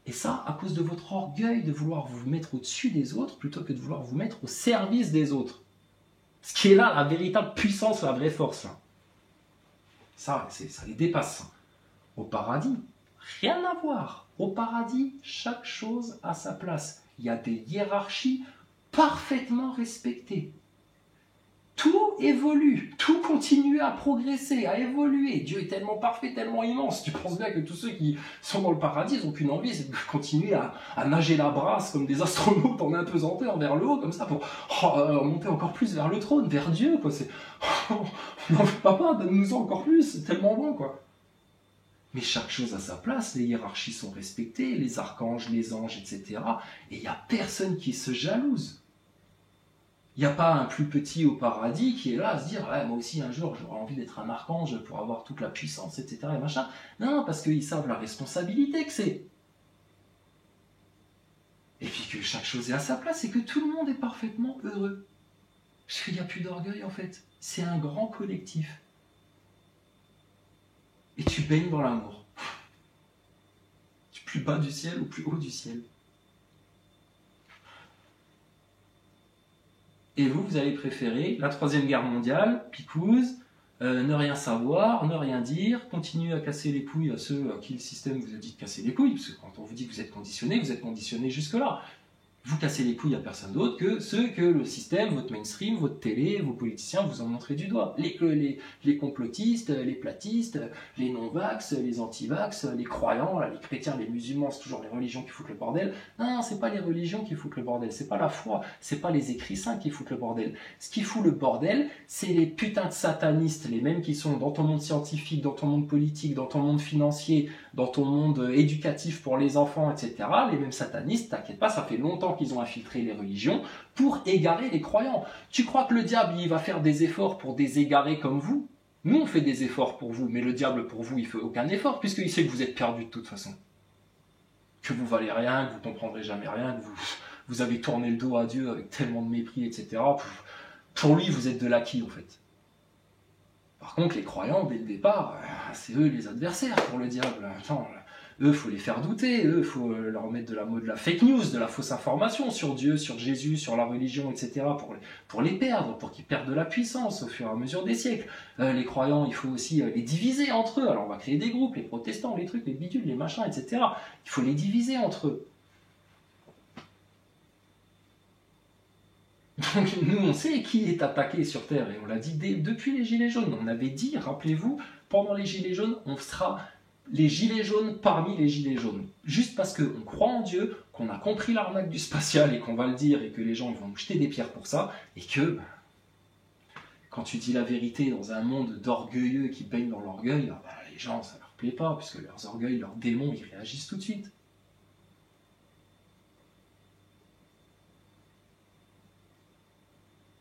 Et ça, à cause de votre orgueil de vouloir vous mettre au-dessus des autres, plutôt que de vouloir vous mettre au service des autres. Ce qui est là, la véritable puissance, la vraie force, là. Ça les dépasse. Au paradis, rien à voir. Au paradis, chaque chose a sa place. Il y a des hiérarchies parfaitement respectées. tout évolue, tout continue à progresser, à évoluer. Dieu est tellement parfait, tellement immense. Tu penses bien que tous ceux qui sont dans le paradis, ils n'ont qu'une envie, c'est de continuer à nager la brasse comme des astronautes en apesanteur vers le haut, comme ça, pour monter encore plus vers le trône, vers Dieu, quoi. On n'en veut pas, donne-nous encore plus, c'est tellement bon, quoi. Mais chaque chose a sa place, les hiérarchies sont respectées, les archanges, les anges, etc. Et il n'y a personne qui se jalouse. Il n'y a pas un plus petit au paradis qui est là à se dire moi aussi un jour j'aurais envie d'être un archange pour avoir toute la puissance, etc. Et machin. Non, parce qu'ils savent la responsabilité que c'est. Et puis que chaque chose est à sa place et que tout le monde est parfaitement heureux. Parce qu'il n'y a plus d'orgueil en fait. C'est un grand collectif. Et tu baignes dans l'amour. Du plus bas du ciel au plus haut du ciel. Et vous allez préférer la Troisième Guerre mondiale, picouse, ne rien savoir, ne rien dire, continuer à casser les couilles à ceux à qui le système vous a dit de casser les couilles, parce que quand on vous dit que vous êtes conditionné jusque-là. Vous cassez les couilles à personne d'autre que ceux que le système, votre mainstream, votre télé, vos politiciens vous ont montré du doigt. Les complotistes, les platistes, les non-vax, les anti-vax, les croyants, là, les chrétiens, les musulmans, c'est toujours les religions qui foutent le bordel. Non, c'est pas les religions qui foutent le bordel, c'est pas la foi, c'est pas les écrits saints qui foutent le bordel. Ce qui fout le bordel, c'est les putains de satanistes, les mêmes qui sont dans ton monde scientifique, dans ton monde politique, dans ton monde financier, dans ton monde éducatif pour les enfants, etc. Les mêmes satanistes, t'inquiète pas, ça fait longtemps qu'ils ont infiltré les religions pour égarer les croyants. Tu crois que le diable, il va faire des efforts pour des égarés comme vous? Nous, on fait des efforts pour vous, mais le diable, pour vous, il fait aucun effort, puisqu'il sait que vous êtes perdus de toute façon. Que vous valez rien, que vous comprendrez jamais rien, que vous avez tourné le dos à Dieu avec tellement de mépris, etc. Pour lui, vous êtes de l'acquis, en fait. Par contre, les croyants, dès le départ, c'est eux les adversaires pour le diable. Attends, eux, il faut les faire douter, eux, il faut leur mettre de la fake news, de la fausse information sur Dieu, sur Jésus, sur la religion, etc. pour les perdre, pour qu'ils perdent de la puissance au fur et à mesure des siècles. Les croyants, il faut aussi les diviser entre eux. Alors on va créer des groupes, les protestants, les trucs, les bidules, les machins, etc. Il faut les diviser entre eux. Donc nous, on sait qui est attaqué sur Terre, et on l'a dit depuis les Gilets jaunes. On avait dit, rappelez-vous, pendant les Gilets jaunes, on sera les Gilets jaunes parmi les Gilets jaunes. Juste parce qu'on croit en Dieu, qu'on a compris l'arnaque du spatial, et qu'on va le dire, et que les gens vont nous jeter des pierres pour ça, et que, quand tu dis la vérité dans un monde d'orgueilleux qui baignent dans l'orgueil, les gens, ça leur plaît pas, puisque leurs orgueils, leurs démons, ils réagissent tout de suite.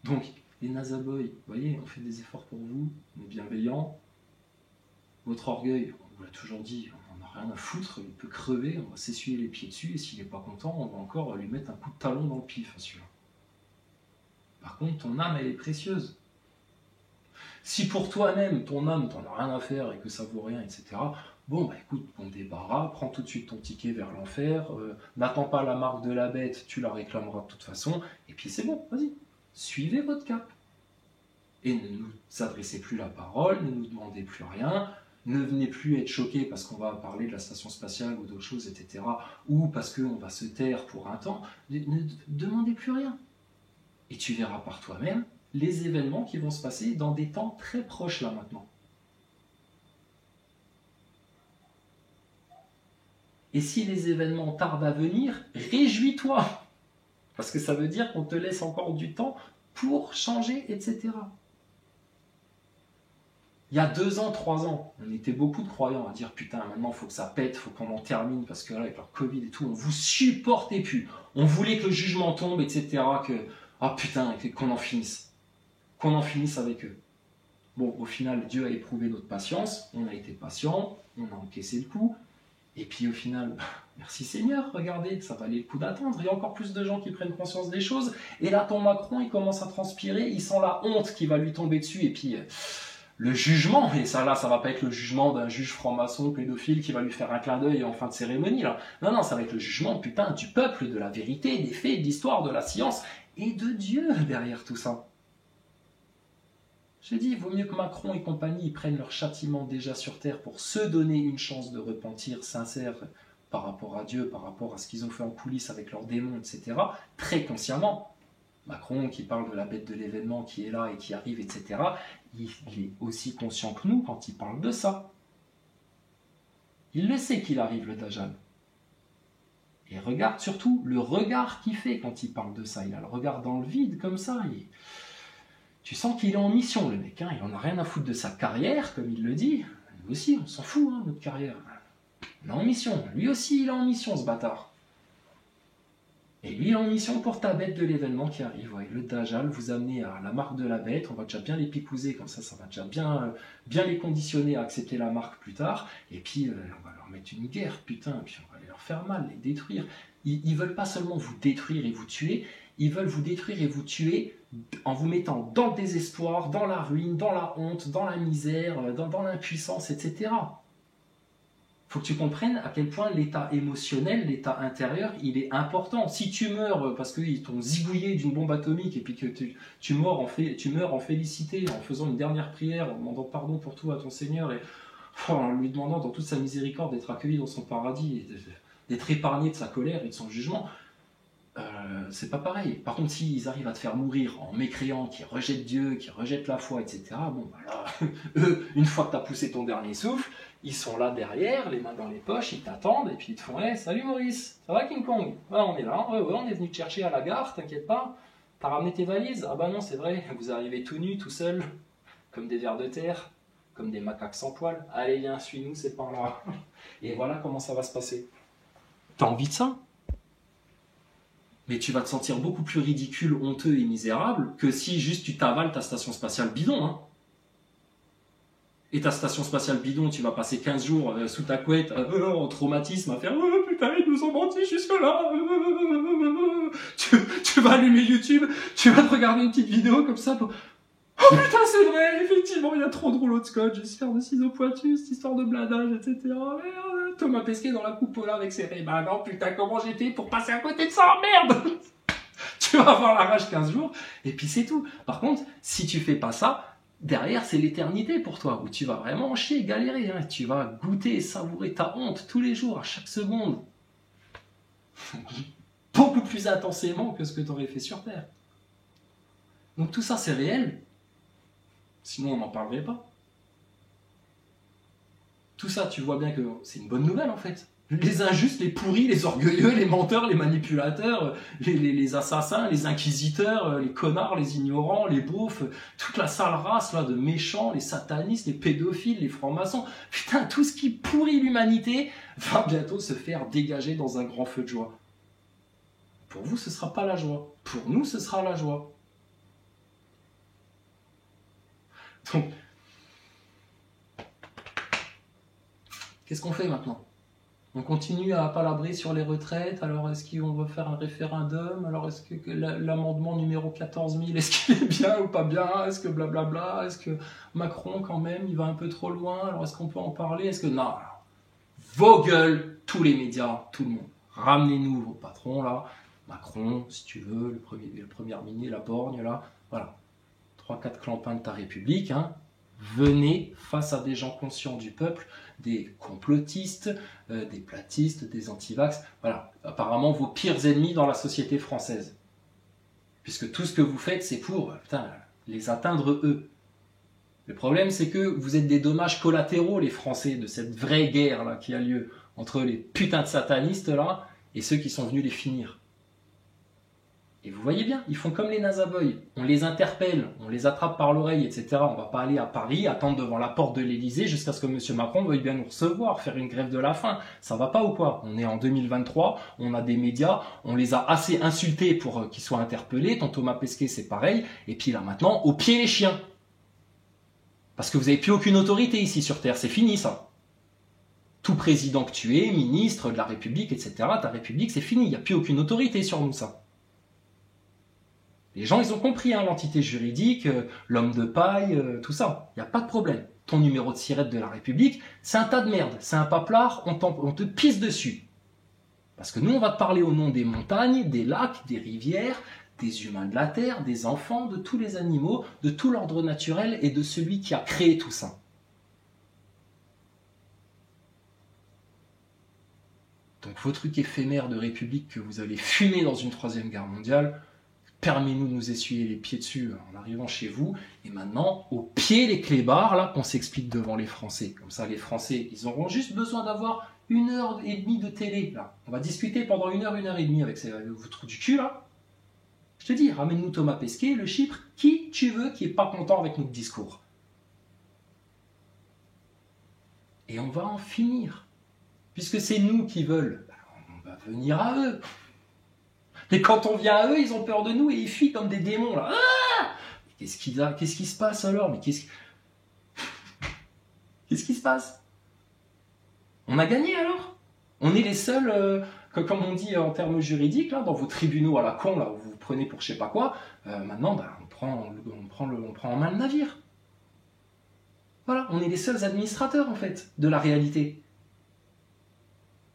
Donc, les Nazaboys, vous voyez, on fait des efforts pour vous, on est bienveillants. Votre orgueil, on vous l'a toujours dit, on n'en a rien à foutre, il peut crever, on va s'essuyer les pieds dessus, et s'il n'est pas content, on va encore lui mettre un coup de talon dans le pif, celui-là. Par contre, ton âme, elle est précieuse. Si pour toi-même, ton âme, t'en as rien à faire et que ça vaut rien, etc., bon, bah écoute, bon débarras, prends tout de suite ton ticket vers l'enfer, n'attends pas la marque de la bête, tu la réclameras de toute façon, et puis c'est bon, vas-y. Suivez votre cap. Et ne nous adressez plus la parole, ne nous demandez plus rien, ne venez plus être choqués parce qu'on va parler de la station spatiale ou d'autres choses, etc. Ou parce qu'on va se taire pour un temps. Ne demandez plus rien. Et tu verras par toi-même les événements qui vont se passer dans des temps très proches là maintenant. Et si les événements tardent à venir, réjouis-toi. Parce que ça veut dire qu'on te laisse encore du temps pour changer, etc. Il y a 2 ans, 3 ans, on était beaucoup de croyants à dire putain, maintenant il faut que ça pète, il faut qu'on en termine, parce que là, avec leur Covid et tout, on vous supportait plus. On voulait que le jugement tombe, etc. Putain, qu'on en finisse. Qu'on en finisse avec eux. Bon, au final, Dieu a éprouvé notre patience, on a été patient, on a encaissé le coup. Et puis au final, merci Seigneur, regardez, ça valait le coup d'attendre. Il y a encore plus de gens qui prennent conscience des choses. Et là, ton Macron, il commence à transpirer, il sent la honte qui va lui tomber dessus. Et puis, le jugement, et ça là, ça va pas être le jugement d'un juge franc-maçon, pédophile, qui va lui faire un clin d'œil en fin de cérémonie. Là. Non, ça va être le jugement, putain, du peuple, de la vérité, des faits, de l'histoire, de la science, et de Dieu derrière tout ça. J'ai dit, il vaut mieux que Macron et compagnie prennent leur châtiment déjà sur Terre pour se donner une chance de repentir sincère par rapport à Dieu, par rapport à ce qu'ils ont fait en coulisses avec leurs démons, etc., très consciemment. Macron qui parle de la bête de l'événement qui est là et qui arrive, etc., il est aussi conscient que nous quand il parle de ça. Il le sait qu'il arrive, le Dajjal. Et regarde surtout le regard qu'il fait quand il parle de ça. Il a le regard dans le vide, comme ça. Tu sens qu'il est en mission, le mec. Hein. Il en a rien à foutre de sa carrière, comme il le dit. Nous aussi, on s'en fout, hein, notre carrière. On est en mission. Lui aussi, il est en mission, ce bâtard. Et lui, il est en mission pour ta bête de l'événement qui arrive. Ouais, le Dajjal, vous amenez à la marque de la bête. On va déjà bien les picouser, comme ça va déjà bien les conditionner à accepter la marque plus tard. Et puis, on va leur mettre une guerre, putain. Puis on va leur faire mal, les détruire. Ils veulent pas seulement vous détruire et vous tuer, ils veulent vous détruire et vous tuer en vous mettant dans le désespoir, dans la ruine, dans la honte, dans la misère, dans l'impuissance, etc. Il faut que tu comprennes à quel point l'état émotionnel, l'état intérieur, il est important. Si tu meurs parce qu'ils t'ont zigouillé d'une bombe atomique et puis que tu meurs en félicité, en faisant une dernière prière, en demandant pardon pour tout à ton Seigneur et en lui demandant dans toute sa miséricorde d'être accueilli dans son paradis et d'être épargné de sa colère et de son jugement, c'est pas pareil. Par contre, s'ils arrivent à te faire mourir en mécréant, qui rejettent Dieu, qui rejettent la foi, etc., bon, voilà, eux, une fois que tu as poussé ton dernier souffle, ils sont là derrière, les mains dans les poches, ils t'attendent, et puis ils te font hey, « Salut Maurice, ça va King Kong ?»« Ouais, on est là, ouais, on est venu te chercher à la gare, t'inquiète pas. T'as ramené tes valises ? Ah bah non, c'est vrai, vous arrivez tout nus, tout seul, comme des vers de terre, comme des macaques sans poils. Allez, viens, suis-nous, c'est par là. » Et voilà comment ça va se passer. T'as envie de ça ? Mais tu vas te sentir beaucoup plus ridicule, honteux et misérable que si juste tu t'avales ta station spatiale bidon. Hein. Et ta station spatiale bidon, tu vas passer 15 jours sous ta couette, en traumatisme, à faire « Oh putain, ils nous ont menti jusque-là !» Tu vas allumer YouTube, tu vas te regarder une petite vidéo comme ça pour « Oh putain, c'est vrai, effectivement, il y a trop de rouleaux de scotch, j'espère de ciseaux pointus, cette histoire de blindage, etc. Merde, Thomas Pesquet dans la coupola avec ses raies. Bah non, putain, comment j'ai fait pour passer à côté de ça, merde !» Tu vas avoir la rage 15 jours, et puis c'est tout. Par contre, si tu fais pas ça, derrière, c'est l'éternité pour toi, où tu vas vraiment chier, galérer. Hein. Tu vas goûter et savourer ta honte tous les jours, à chaque seconde. Beaucoup plus intensément que ce que tu aurais fait sur Terre. Donc tout ça, c'est réel. Sinon, on n'en parlerait pas. Tout ça, tu vois bien que c'est une bonne nouvelle, en fait. Les injustes, les pourris, les orgueilleux, les menteurs, les manipulateurs, les assassins, les inquisiteurs, les connards, les ignorants, les beaufs, toute la sale race là, de méchants, les satanistes, les pédophiles, les francs-maçons. Putain, tout ce qui pourrit l'humanité va bientôt se faire dégager dans un grand feu de joie. Pour vous, ce ne sera pas la joie. Pour nous, ce sera la joie. Donc, qu'est-ce qu'on fait maintenant ? On continue à palabrer sur les retraites, alors est-ce qu'on va faire un référendum ? Alors est-ce que l'amendement numéro 14 000, est-ce qu'il est bien ou pas bien ? Est-ce que blablabla ? Est-ce que Macron quand même, il va un peu trop loin ? Alors est-ce qu'on peut en parler ? Est-ce que... Non, vos gueules, tous les médias, tout le monde. Ramenez-nous vos patrons là, Macron, si tu veux, le premier ministre, la borgne là, voilà. 3-4 clampins de ta République, hein. Venez face à des gens conscients du peuple, des complotistes, des platistes, des antivax, voilà, apparemment vos pires ennemis dans la société française. Puisque tout ce que vous faites, c'est pour les atteindre eux. Le problème, c'est que vous êtes des dommages collatéraux, les Français, de cette vraie guerre là qui a lieu entre les putains de satanistes là et ceux qui sont venus les finir. Et vous voyez bien, ils font comme les Nazaboys. On les interpelle, on les attrape par l'oreille, etc. On ne va pas aller à Paris, attendre devant la porte de l'Élysée jusqu'à ce que M. Macron veuille bien nous recevoir, faire une grève de la faim. Ça va pas ou quoi ? On est en 2023, on a des médias, on les a assez insultés pour qu'ils soient interpellés. Ton Thomas Pesquet, c'est pareil. Et puis là maintenant, au pied les chiens. Parce que vous n'avez plus aucune autorité ici sur Terre, c'est fini ça. Tout président que tu es, ministre de la République, etc., ta République, c'est fini. Il n'y a plus aucune autorité sur nous, ça. Les gens, ils ont compris, hein, l'entité juridique, l'homme de paille, tout ça. Il n'y a pas de problème. Ton numéro de sirette de la République, c'est un tas de merde. C'est un paplard, on te pisse dessus. Parce que nous, on va te parler au nom des montagnes, des lacs, des rivières, des humains de la terre, des enfants, de tous les animaux, de tout l'ordre naturel et de celui qui a créé tout ça. Donc vos trucs éphémères de République que vous allez fumer dans une 3e guerre mondiale, Permettez-nous de nous essuyer les pieds dessus en arrivant chez vous. Et maintenant, au pied les clébards, là, qu'on s'explique devant les Français. Comme ça, les Français, ils auront juste besoin d'avoir 1h30 de télé. Là. On va discuter pendant 1h, 1h30 avec vos trous du cul, là. Je te dis, ramène-nous Thomas Pesquet, le Chypre, qui tu veux qui n'est pas content avec notre discours. Et on va en finir. Puisque c'est nous qui veulent, on va venir à eux. Et quand on vient à eux, ils ont peur de nous et ils fuient comme des démons. Là. Ah, qu'est-ce qui se passe alors? Mais qu'est-ce qui se passe? On a gagné alors? On est les seuls, comme on dit en termes juridiques, là, dans vos tribunaux à la con, là, où vous vous prenez pour je sais pas quoi, maintenant, on prend en main le navire. Voilà, on est les seuls administrateurs, en fait, de la réalité.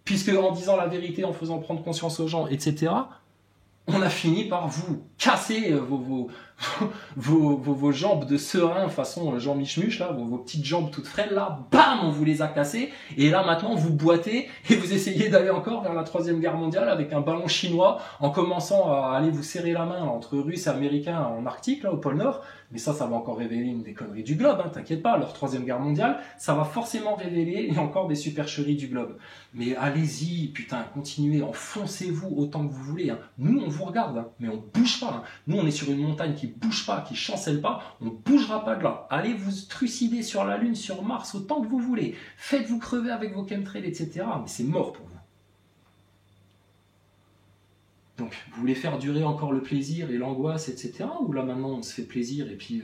Puisque en disant la vérité, en faisant prendre conscience aux gens, etc., on a fini par vous casser vos jambes de serein façon Jean Michmuche, là, vos petites jambes toutes frêles, là, bam, on vous les a cassées, et là maintenant vous boitez, et vous essayez d'aller encore vers la 3e guerre mondiale avec un ballon chinois, en commençant à aller vous serrer la main là, entre Russes et Américains en Arctique, là, au pôle Nord, mais ça va encore révéler une des conneries du globe, hein, t'inquiète pas, leur 3e guerre mondiale, ça va forcément révéler encore des supercheries du globe. Mais allez-y, putain, continuez, enfoncez-vous autant que vous voulez, hein. Nous on vous regarde, hein, mais on bouge pas, hein. Nous on est sur une montagne qui bouge pas, qui chancelle pas, on bougera pas de là. Allez vous trucider sur la Lune, sur Mars, autant que vous voulez. Faites-vous crever avec vos chemtrails, etc. Mais c'est mort pour vous. Donc, vous voulez faire durer encore le plaisir et l'angoisse, etc. Ou là maintenant on se fait plaisir et puis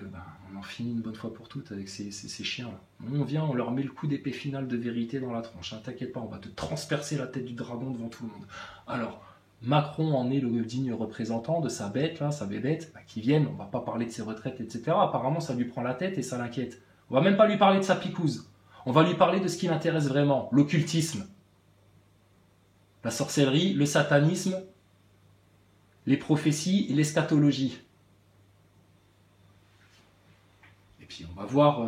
on en finit une bonne fois pour toutes avec ces chiens-là. On vient, on leur met le coup d'épée final de vérité dans la tronche. Hein. T'inquiète pas, on va te transpercer la tête du dragon devant tout le monde. Alors, Macron en est le digne représentant de sa bête, là, sa bébête, qui vienne, on va pas parler de ses retraites, etc. Apparemment, ça lui prend la tête et ça l'inquiète. On va même pas lui parler de sa picouse. On va lui parler de ce qui l'intéresse vraiment, l'occultisme, la sorcellerie, le satanisme, les prophéties et l'eschatologie. Et puis on va voir,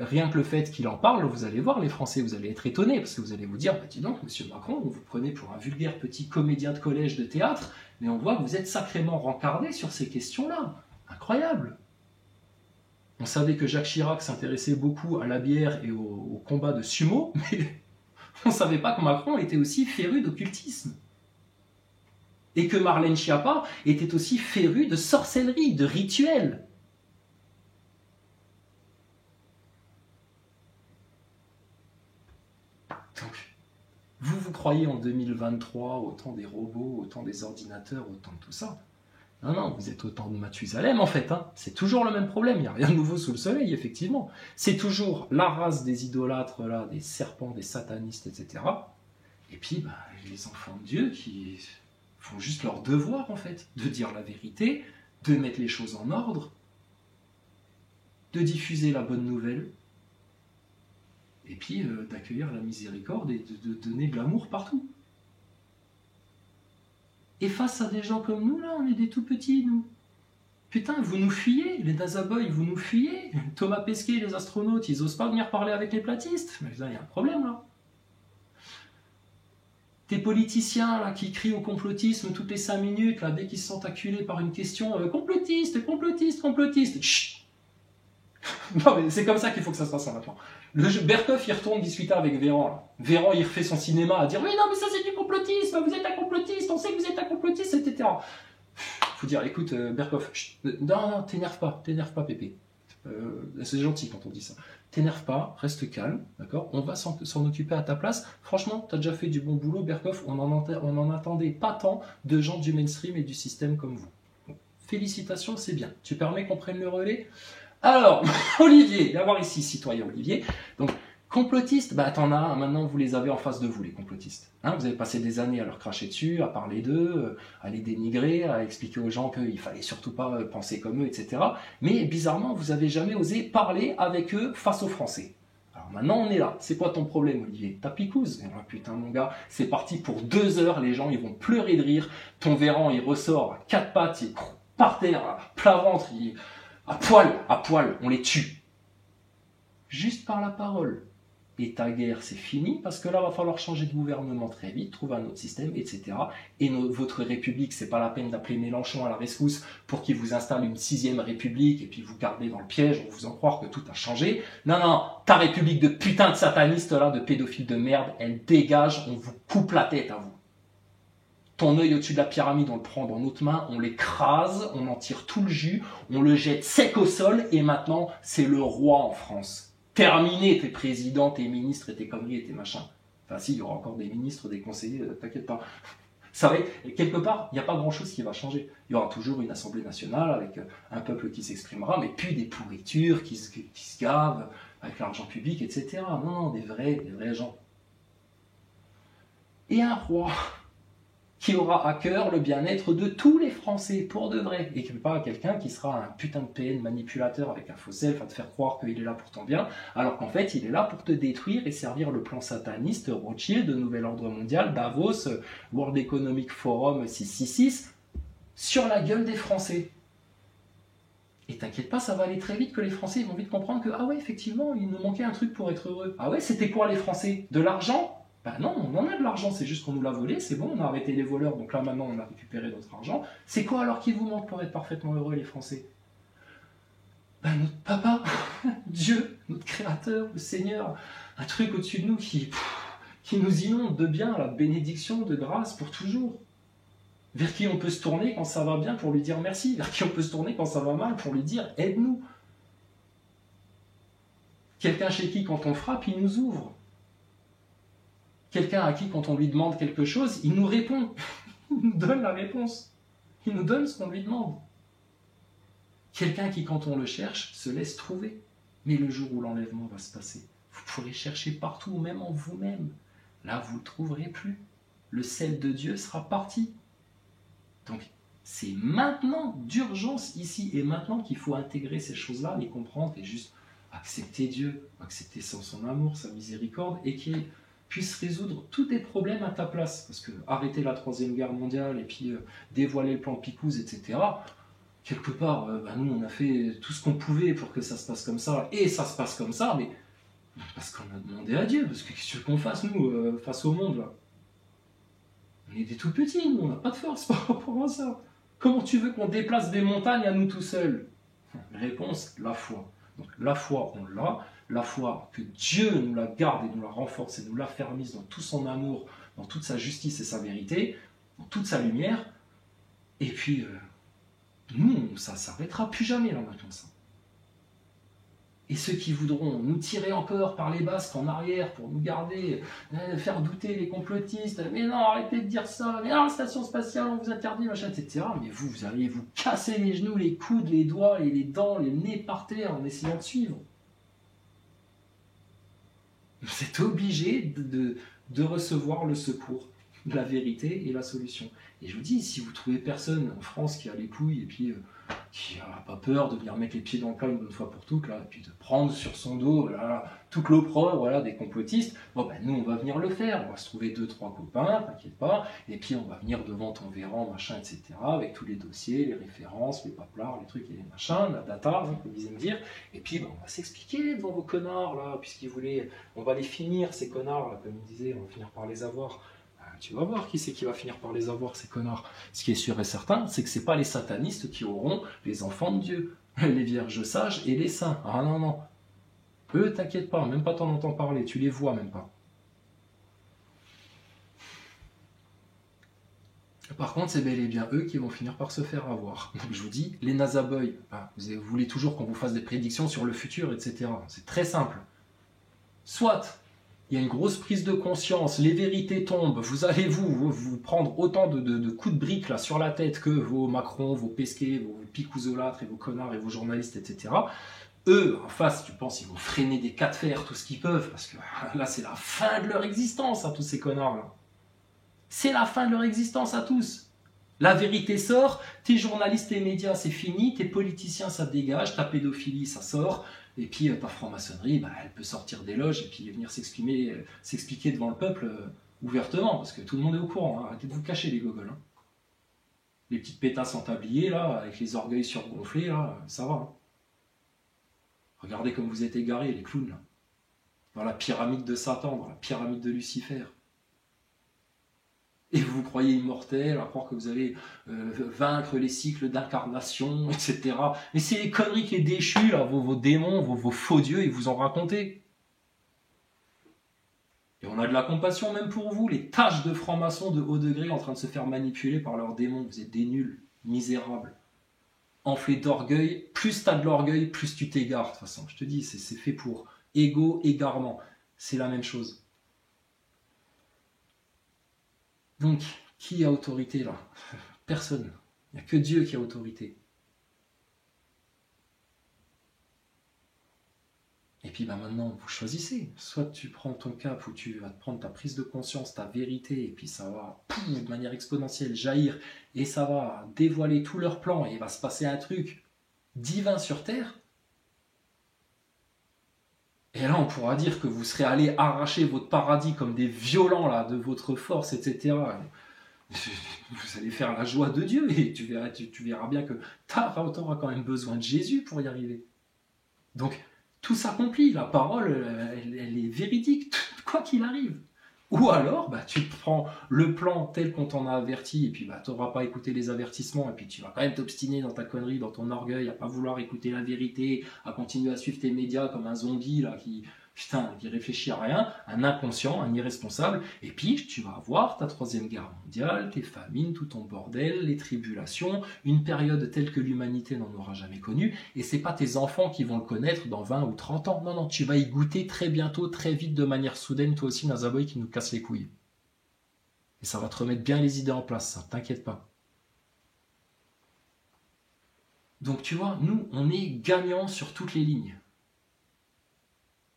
rien que le fait qu'il en parle, vous allez voir les Français, vous allez être étonnés, parce que vous allez vous dire, bah dis donc, monsieur Macron, vous vous prenez pour un vulgaire petit comédien de collège de théâtre, mais on voit que vous êtes sacrément rencardé sur ces questions-là. Incroyable. On savait que Jacques Chirac s'intéressait beaucoup à la bière et au combat de sumo, mais on ne savait pas que Macron était aussi féru d'occultisme. Et que Marlène Schiappa était aussi férue de sorcellerie, de rituels. Donc, vous croyez en 2023 autant des robots, autant des ordinateurs, autant de tout ça? Non, non, vous êtes autant de Mathusalem en fait. Hein. C'est toujours le même problème, il n'y a rien de nouveau sous le soleil, effectivement. C'est toujours la race des idolâtres, là, des serpents, des satanistes, etc. Et puis, les enfants de Dieu qui font juste leur devoir, en fait, de dire la vérité, de mettre les choses en ordre, de diffuser la bonne nouvelle, et puis d'accueillir la miséricorde et de donner de l'amour partout. Et face à des gens comme nous, là, on est des tout petits, nous. Putain, vous nous fuyez, les Nazaboys, vous nous fuyez. Thomas Pesquet, les astronautes, ils osent pas venir parler avec les platistes. Mais là, il y a un problème, là. Des politiciens là, qui crient au complotisme toutes les 5 minutes, là, dès qu'ils se sentent acculés par une question complotiste, complotiste, complotiste. Chut. Non, mais c'est comme ça qu'il faut que ça se passe maintenant. Berkoff, il retourne discuter avec Véran. Là. Véran, il refait son cinéma à dire oui, non, mais ça c'est du complotisme, vous êtes un complotiste, on sait que vous êtes un complotiste, etc. Faut dire, écoute, Berkoff, non, t'énerve pas, Pépé. C'est gentil quand on dit ça. T'énerve pas, reste calme, d'accord? On va s'en occuper à ta place. Franchement, t'as déjà fait du bon boulot, Berkoff. On en attendait pas tant de gens du mainstream et du système comme vous. Bon, félicitations, c'est bien. Tu permets qu'on prenne le relais? Alors, Olivier, viens voir ici, citoyen Olivier. Donc, complotistes, t'en as un, maintenant vous les avez en face de vous, les complotistes. Hein, vous avez passé des années à leur cracher dessus, à parler d'eux, à les dénigrer, à expliquer aux gens qu'il fallait surtout pas penser comme eux, etc. Mais bizarrement, vous avez jamais osé parler avec eux face aux Français. Alors maintenant, on est là. C'est quoi ton problème, Olivier? Ta picouse? Oh, putain, mon gars, c'est parti pour 2 heures, les gens, ils vont pleurer de rire. Ton Véran, il ressort à 4 pattes, il par terre, à plat ventre, à poil, on les tue. Juste par la parole. et ta guerre, c'est fini, parce que là, il va falloir changer de gouvernement très vite, trouver un autre système, etc. Et votre République, c'est pas la peine d'appeler Mélenchon à la rescousse pour qu'il vous installe une 6e République et puis vous garder dans le piège en vous faisant croire que tout a changé. Non, non, ta République de putain de satanistes, là, de pédophiles de merde, elle dégage, on vous coupe la tête à vous. Ton œil au-dessus de la pyramide, on le prend dans notre main, on l'écrase, on en tire tout le jus, on le jette sec au sol, et maintenant, c'est le roi en France. Terminé tes présidents, tes ministres et tes conneries et tes machins. Enfin si, il y aura encore des ministres, des conseillers, t'inquiète pas. Ça va, quelque part, il n'y a pas grand-chose qui va changer. Il y aura toujours une Assemblée nationale avec un peuple qui s'exprimera, mais puis des pourritures qui se gavent avec l'argent public, etc. Non, des vrais gens. Et un roi qui aura à cœur le bien-être de tous les Français, pour de vrai, et pas quelqu'un qui sera un putain de PN manipulateur avec un faux self à te faire croire qu'il est là pour ton bien, alors qu'en fait il est là pour te détruire et servir le plan sataniste Rothschild, Nouvel Ordre Mondial, Davos, World Economic Forum 666, sur la gueule des Français. Et t'inquiète pas, ça va aller très vite, que les Français vont vite comprendre que, ah ouais, effectivement, il nous manquait un truc pour être heureux. Ah ouais, c'était quoi les Français? De l'argent? Ben non, on en a de l'argent, c'est juste qu'on nous l'a volé, c'est bon, on a arrêté les voleurs, donc là maintenant on a récupéré notre argent. C'est quoi alors qui vous manque pour être parfaitement heureux les Français? Ben notre papa, Dieu, notre créateur, le Seigneur, un truc au-dessus de nous qui nous inonde de bien, la bénédiction, de grâce pour toujours. Vers qui on peut se tourner quand ça va bien pour lui dire merci, vers qui on peut se tourner quand ça va mal pour lui dire aide-nous. Quelqu'un chez qui quand on frappe, il nous ouvre. Quelqu'un à qui, quand on lui demande quelque chose, il nous répond. Il nous donne la réponse. Il nous donne ce qu'on lui demande. Quelqu'un qui, quand on le cherche, se laisse trouver. Mais le jour où l'enlèvement va se passer, vous pourrez chercher partout, même en vous-même. Là, vous ne le trouverez plus. Le sel de Dieu sera parti. Donc, c'est maintenant, d'urgence, ici et maintenant, qu'il faut intégrer ces choses-là, les comprendre et juste accepter Dieu, accepter son amour, sa miséricorde, et qu'il puisse résoudre tous tes problèmes à ta place. Parce que arrêter la 3e guerre mondiale et puis dévoiler le plan Picouze, etc., quelque part, nous, on a fait tout ce qu'on pouvait pour que ça se passe comme ça, et ça se passe comme ça, mais parce qu'on a demandé à Dieu, parce que qu'est-ce que tu veux qu'on fasse, nous, face au monde, là? On est des tout petits, nous, on n'a pas de force par rapport à ça. Comment tu veux qu'on déplace des montagnes à nous tout seuls? Réponse, la foi. Donc la foi, on l'a. La foi, que Dieu nous la garde et nous la renforce et nous l'affermisse dans tout son amour, dans toute sa justice et sa vérité, dans toute sa lumière. Et puis, nous, ça ne s'arrêtera plus jamais là maintenant, ça. Et ceux qui voudront nous tirer encore par les basques en arrière pour nous garder, faire douter les complotistes, mais non, arrêtez de dire ça, mais non, la station spatiale, on vous interdit, machin, etc. Mais vous allez vous casser les genoux, les coudes, les doigts et les dents, les nez par terre en essayant de suivre. Vous êtes obligé de recevoir le secours, la vérité et la solution. Et je vous dis, si vous trouvez personne en France qui a les couilles et puis qui n'a pas peur de venir mettre les pieds dans le plat une bonne fois pour toutes, là, et puis de prendre sur son dos toute l'opprobre des complotistes, bon, nous on va venir le faire, on va se trouver 2-3 copains, t'inquiète pas, et puis on va venir devant ton véran, machin, etc., avec tous les dossiers, les références, les paplards, les trucs et les machins, la data, comme ils aiment dire, et puis on va s'expliquer devant vos connards, là, puisqu'ils voulaient, on va les finir, ces connards, là, comme ils disaient, on va finir par les avoir. Tu vas voir qui c'est qui va finir par les avoir, ces connards. Ce qui est sûr et certain, c'est que ce n'est pas les satanistes qui auront les enfants de Dieu, les vierges sages et les saints. Ah non, non. Eux, t'inquiète pas, même pas t'en entends parler, tu les vois même pas. Par contre, c'est bel et bien eux qui vont finir par se faire avoir. Donc je vous dis, les Nazaboys, vous voulez toujours qu'on vous fasse des prédictions sur le futur, etc. C'est très simple. Soit il y a une grosse prise de conscience, les vérités tombent, vous allez vous prendre autant de coups de briques là, sur la tête que vos Macron, vos Pesquet, vos picouzolâtres et vos connards et vos journalistes, etc. Eux, en face, tu penses, ils vont freiner des cas de fer tout ce qu'ils peuvent, parce que là, c'est la fin de leur existence, tous ces connards-là. C'est la fin de leur existence à tous. La vérité sort, tes journalistes et médias, c'est fini, tes politiciens, ça dégage, ta pédophilie, ça sort, et puis ta franc-maçonnerie, elle peut sortir des loges et puis venir s'expliquer devant le peuple ouvertement, parce que tout le monde est au courant, arrêtez de vous cacher les gogoles. Les petites pétasses en tablier, là, avec les orgueils surgonflés, là, ça va. Regardez comme vous êtes égarés, les clowns, là. dans la pyramide de Satan, dans la pyramide de Lucifer. Et vous croyez immortel, à croire que vous allez vaincre les cycles d'incarnation, etc. Mais c'est les conneries que les déchus, là, vos démons, vos faux dieux, ils vous ont raconté. Et on a de la compassion même pour vous, les tâches de francs-maçons de haut degré en train de se faire manipuler par leurs démons. Vous êtes des nuls, misérables, enflés d'orgueil. Plus tu as de l'orgueil, plus tu t'égares. De toute façon, je te dis, c'est fait pour égo, égarement. C'est la même chose. Donc, qui a autorité là? Personne. Il n'y a que Dieu qui a autorité. Et puis maintenant, vous choisissez. Soit tu prends ton cap où tu vas te prendre ta prise de conscience, ta vérité, et puis ça va de manière exponentielle jaillir, et ça va dévoiler tous leurs plans, et il va se passer un truc divin sur Terre. Et là, on pourra dire que vous serez allés arracher votre paradis comme des violents là, de votre force, etc. Vous allez faire la joie de Dieu et tu verras bien que tu auras quand même besoin de Jésus pour y arriver. Donc, tout s'accomplit. La parole, elle est véridique, quoi qu'il arrive. Ou alors, tu prends le plan tel qu'on t'en a averti, et puis tu n'auras pas écouté les avertissements, et puis tu vas quand même t'obstiner dans ta connerie, dans ton orgueil, à pas vouloir écouter la vérité, à continuer à suivre tes médias comme un zombie là, qui réfléchit à rien, un inconscient, un irresponsable, et puis tu vas avoir ta troisième guerre mondiale, tes famines, tout ton bordel, les tribulations, une période telle que l'humanité n'en aura jamais connue, et c'est pas tes enfants qui vont le connaître dans 20 ou 30 ans, non, tu vas y goûter très bientôt, très vite, de manière soudaine, toi aussi, Nazaboy, qui nous casse les couilles. Et ça va te remettre bien les idées en place, ça, t'inquiète pas. Donc tu vois, nous, on est gagnants sur toutes les lignes.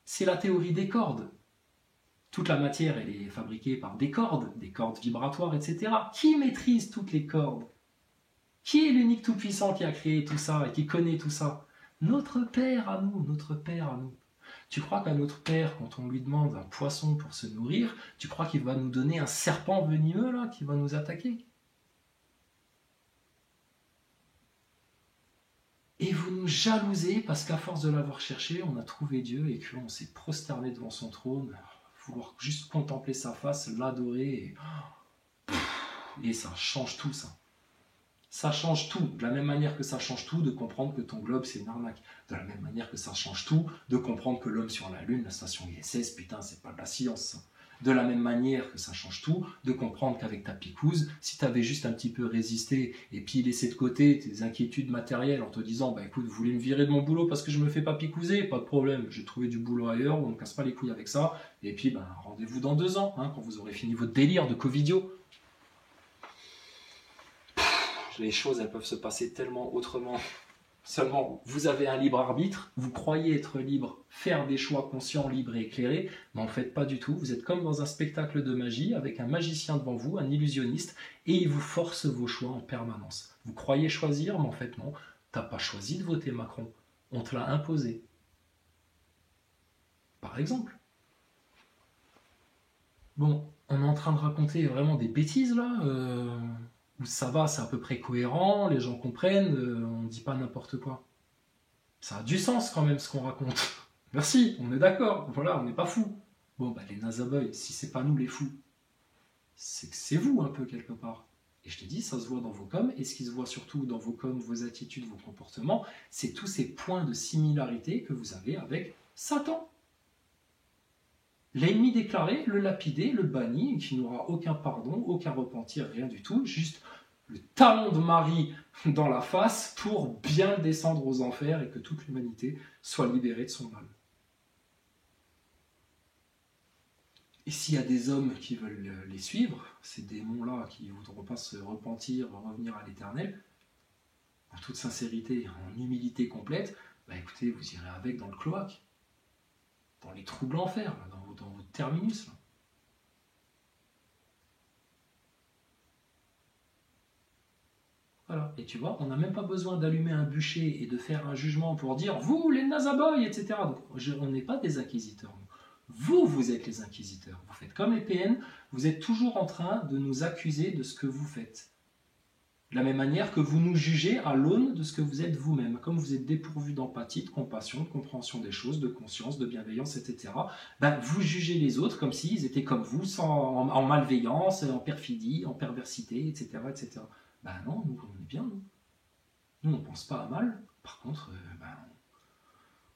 C'est la théorie des cordes. Toute la matière, elle est fabriquée par des cordes vibratoires, etc. Qui maîtrise toutes les cordes? Qui est l'unique tout-puissant qui a créé tout ça et qui connaît tout ça? Notre Père à nous, notre Père à nous. Tu crois qu'à notre Père, quand on lui demande un poisson pour se nourrir, tu crois qu'il va nous donner un serpent venimeux là, qui va nous attaquer? Et vous nous jalousez parce qu'à force de l'avoir cherché, on a trouvé Dieu et qu'on s'est prosterné devant son trône, vouloir juste contempler sa face, l'adorer, et ça change tout ça. Ça change tout, de la même manière que ça change tout de comprendre que ton globe c'est une arnaque. De la même manière que ça change tout de comprendre que l'homme sur la Lune, la station ISS, putain, c'est pas de la science ça. De la même manière que ça change tout de comprendre qu'avec ta picouse, si tu avais juste un petit peu résisté et puis laissé de côté tes inquiétudes matérielles en te disant écoute, vous voulez me virer de mon boulot parce que je me fais pas picouser, pas de problème, j'ai trouvé du boulot ailleurs, on ne casse pas les couilles avec ça, et puis rendez-vous dans 2 ans, quand vous aurez fini votre délire de Covidio. Les choses, elles peuvent se passer tellement autrement. Seulement, vous avez un libre arbitre, vous croyez être libre, faire des choix conscients, libres et éclairés, mais en fait pas du tout. Vous êtes comme dans un spectacle de magie, avec un magicien devant vous, un illusionniste, et il vous force vos choix en permanence. Vous croyez choisir, mais en fait non. T'as pas choisi de voter Macron, on te l'a imposé. Par exemple. Bon, on est en train de raconter vraiment des bêtises là, où ça va, c'est à peu près cohérent, les gens comprennent, on ne dit pas n'importe quoi. Ça a du sens quand même ce qu'on raconte. Merci, on est d'accord, voilà, on n'est pas fous. Bon, les Nazaboy, si c'est pas nous les fous, c'est que c'est vous un peu quelque part. Et je te dis, ça se voit dans vos coms, et ce qui se voit surtout dans vos coms, vos attitudes, vos comportements, c'est tous ces points de similarité que vous avez avec Satan. L'ennemi déclaré, le lapidé, le banni, qui n'aura aucun pardon, aucun repentir, rien du tout, juste le talon de Marie dans la face pour bien descendre aux enfers et que toute l'humanité soit libérée de son mal. Et s'il y a des hommes qui veulent les suivre, ces démons-là qui ne voudront pas se repentir, revenir à l'éternel, en toute sincérité, en humilité complète, écoutez, vous irez avec dans le cloaque, dans les trous de l'enfer, dans votre terminus. Là. Voilà. Et tu vois, on n'a même pas besoin d'allumer un bûcher et de faire un jugement pour dire « Vous, les Nazaboy », etc. Donc, on n'est pas des inquisiteurs. Vous êtes les inquisiteurs. Vous faites comme les PN, vous êtes toujours en train de nous accuser de ce que vous faites. De la même manière que vous nous jugez à l'aune de ce que vous êtes vous-même. Comme vous êtes dépourvu d'empathie, de compassion, de compréhension des choses, de conscience, de bienveillance, etc., ben, vous jugez les autres comme s'ils étaient comme vous, en malveillance, en perfidie, en perversité, etc. etc. Ben non, nous on est bien, nous. Nous on ne pense pas à mal. Par contre,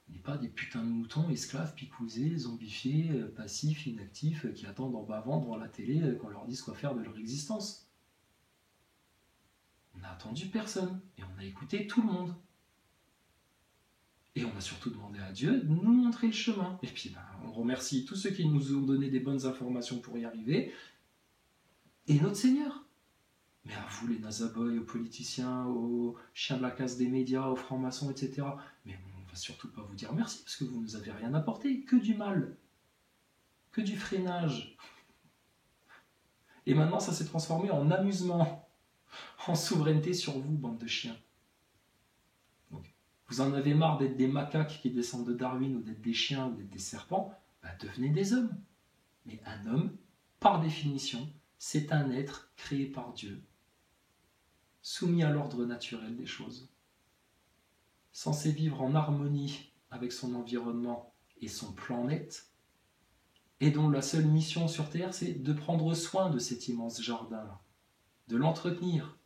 on n'est pas des putains de moutons, esclaves, picousés, zombifiés, passifs, inactifs, qui attendent en bavant devant la télé qu'on leur dise quoi faire de leur existence. On n'a attendu personne, et on a écouté tout le monde. Et on a surtout demandé à Dieu de nous montrer le chemin. Et puis on remercie tous ceux qui nous ont donné des bonnes informations pour y arriver, et notre Seigneur. Mais à vous les nazaboys, aux politiciens, aux chiens de la casse des médias, aux francs-maçons, etc. Mais on ne va surtout pas vous dire merci, parce que vous ne nous avez rien apporté, que du mal, que du freinage. Et maintenant ça s'est transformé en amusement, en souveraineté sur vous, bande de chiens. Donc, vous en avez marre d'être des macaques qui descendent de Darwin, ou d'être des chiens, ou d'être des serpents, devenez des hommes. Mais un homme, par définition, c'est un être créé par Dieu, soumis à l'ordre naturel des choses, censé vivre en harmonie avec son environnement et son planète, et dont la seule mission sur Terre, c'est de prendre soin de cet immense jardin-là, de l'entretenir,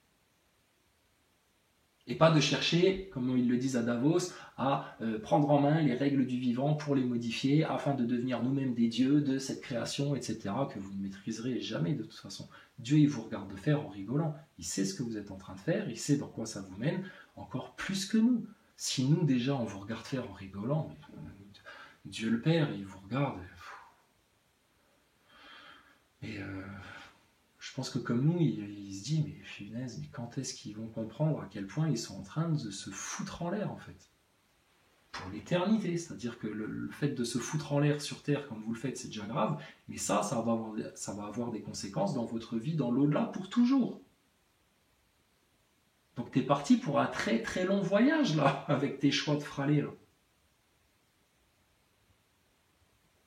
et pas de chercher, comme ils le disent à Davos, à prendre en main les règles du vivant pour les modifier, afin de devenir nous-mêmes des dieux de cette création, etc., que vous ne maîtriserez jamais de toute façon. Dieu, il vous regarde faire en rigolant. Il sait ce que vous êtes en train de faire, il sait dans quoi ça vous mène, encore plus que nous. Si nous, déjà, on vous regarde faire en rigolant, Dieu le Père, il vous regarde. Et je pense que comme nous, il se dit, mais punaise, mais quand est-ce qu'ils vont comprendre à quel point ils sont en train de se foutre en l'air, en fait, pour l'éternité. C'est-à-dire que le fait de se foutre en l'air sur Terre, comme vous le faites, c'est déjà grave, mais ça va avoir des conséquences dans votre vie, dans l'au-delà, pour toujours. Donc t'es parti pour un très très long voyage, là, avec tes choix de fralés, là.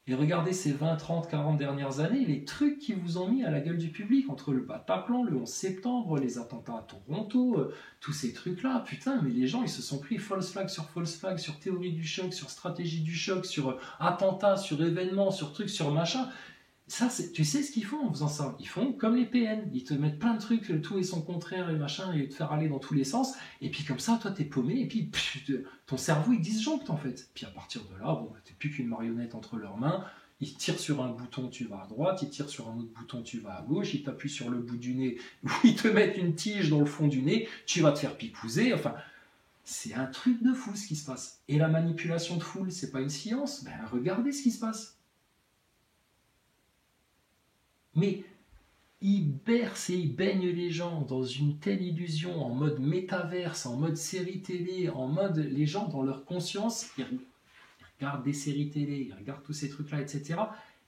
Et regardez ces 20, 30, 40 dernières années, les trucs qui vous ont mis à la gueule du public, entre le Bataclan, le 11 septembre, les attentats à Toronto, tous ces trucs-là, putain, mais les gens, ils se sont pris false flag, sur théorie du choc, sur stratégie du choc, sur attentats, sur événements, sur trucs, sur machin. Ça, tu sais ce qu'ils font en faisant ça? Ils font comme les PN, ils te mettent plein de trucs, le tout et son contraire et machin, et te faire aller dans tous les sens, et puis comme ça, toi, t'es paumé, et puis ton cerveau, il disjoncte en fait. Puis à partir de là, bon, t'es plus qu'une marionnette entre leurs mains, ils tirent sur un bouton, tu vas à droite, ils tirent sur un autre bouton, tu vas à gauche, ils t'appuient sur le bout du nez, ou ils te mettent une tige dans le fond du nez, tu vas te faire pipouser, enfin... C'est un truc de fou ce qui se passe. Et la manipulation de foule, c'est pas une science? Ben regardez ce qui se passe. Mais ils bercent et ils baignent les gens dans une telle illusion, en mode métaverse, en mode série télé, en mode les gens dans leur conscience, ils regardent des séries télé, ils regardent tous ces trucs-là, etc.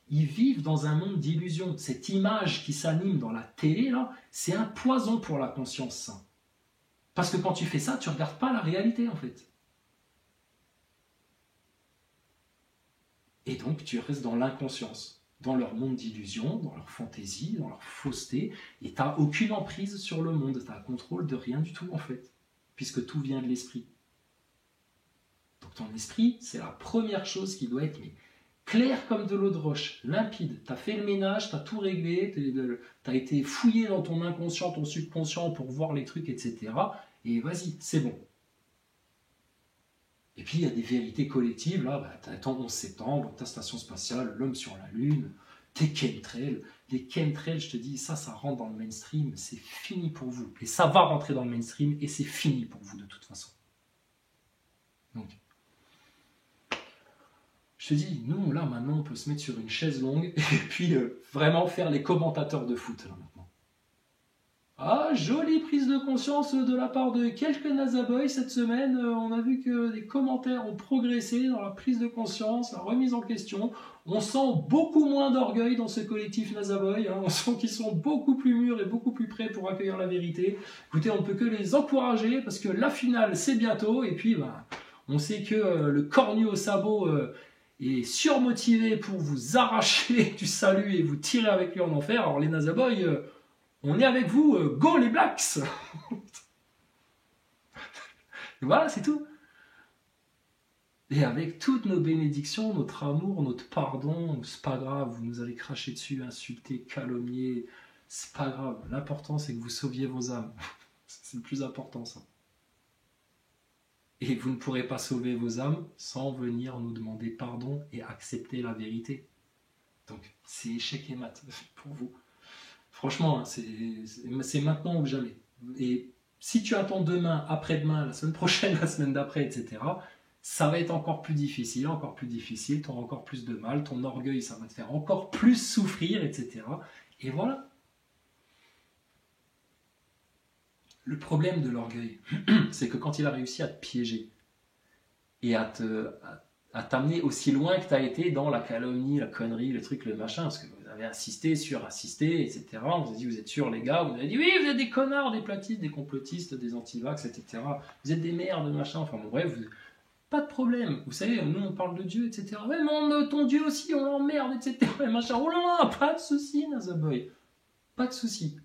Ils vivent dans un monde d'illusions. Cette image qui s'anime dans la télé, là, c'est un poison pour la conscience, ça. Parce que quand tu fais ça, tu ne regardes pas la réalité, en fait. Et donc, tu restes dans l'inconscience, dans leur monde d'illusion, dans leur fantaisie, dans leur fausseté, et tu n'as aucune emprise sur le monde, tu as contrôle de rien du tout en fait, puisque tout vient de l'esprit. Donc ton esprit, c'est la première chose qui doit être claire comme de l'eau de roche, limpide. Tu as fait le ménage, tu as tout réglé, tu as été fouillé dans ton inconscient, ton subconscient pour voir les trucs, etc. Et vas-y, c'est bon. Et puis il y a des vérités collectives, là, tu as ton 11 septembre, ta station spatiale, l'homme sur la Lune, tes chemtrails. Les chemtrails, je te dis, ça rentre dans le mainstream, c'est fini pour vous. Et ça va rentrer dans le mainstream, et c'est fini pour vous de toute façon. Donc, je te dis, nous, là, maintenant, on peut se mettre sur une chaise longue, et puis vraiment faire les commentateurs de foot, là, maintenant. Ah, jolie prise de conscience de la part de quelques nazaboys cette semaine. On a vu que les commentaires ont progressé dans la prise de conscience, la remise en question. On sent beaucoup moins d'orgueil dans ce collectif nazaboy. Hein. On sent qu'ils sont beaucoup plus mûrs et beaucoup plus prêts pour accueillir la vérité. Écoutez, on ne peut que les encourager parce que la finale, c'est bientôt. Et puis, on sait que le cornu au sabot est surmotivé pour vous arracher du salut et vous tirer avec lui en enfer. Alors les nazaboys... On est avec vous, go les Blacks. Voilà, c'est tout. Et avec toutes nos bénédictions, notre amour, notre pardon, c'est pas grave, vous nous avez craché dessus, insulté, calomnié, c'est pas grave. L'important, c'est que vous sauviez vos âmes. C'est le plus important, ça. Et vous ne pourrez pas sauver vos âmes sans venir nous demander pardon et accepter la vérité. Donc, c'est échec et mat pour vous. Franchement, c'est maintenant ou jamais. Et si tu attends demain, après-demain, la semaine prochaine, la semaine d'après, etc., ça va être encore plus difficile, tu auras encore plus de mal, ton orgueil, ça va te faire encore plus souffrir, etc. Et voilà. Le problème de l'orgueil, c'est que quand il a réussi à te piéger et à t'amener aussi loin que tu as été dans la calomnie, la connerie, le truc, le machin, parce que vous avez insisté, surassisté, etc. On vous a dit, vous êtes sûrs les gars, vous avez dit, oui, vous êtes des connards, des platistes, des complotistes, des antivax, etc. Vous êtes des merdes, machin, enfin bon, bref, pas de problème. Vous savez, nous on parle de Dieu, etc. Ouais, mais ton Dieu aussi, on l'emmerde, etc. Et machin, oh là là, pas de souci, Nazaboy. Pas de souci.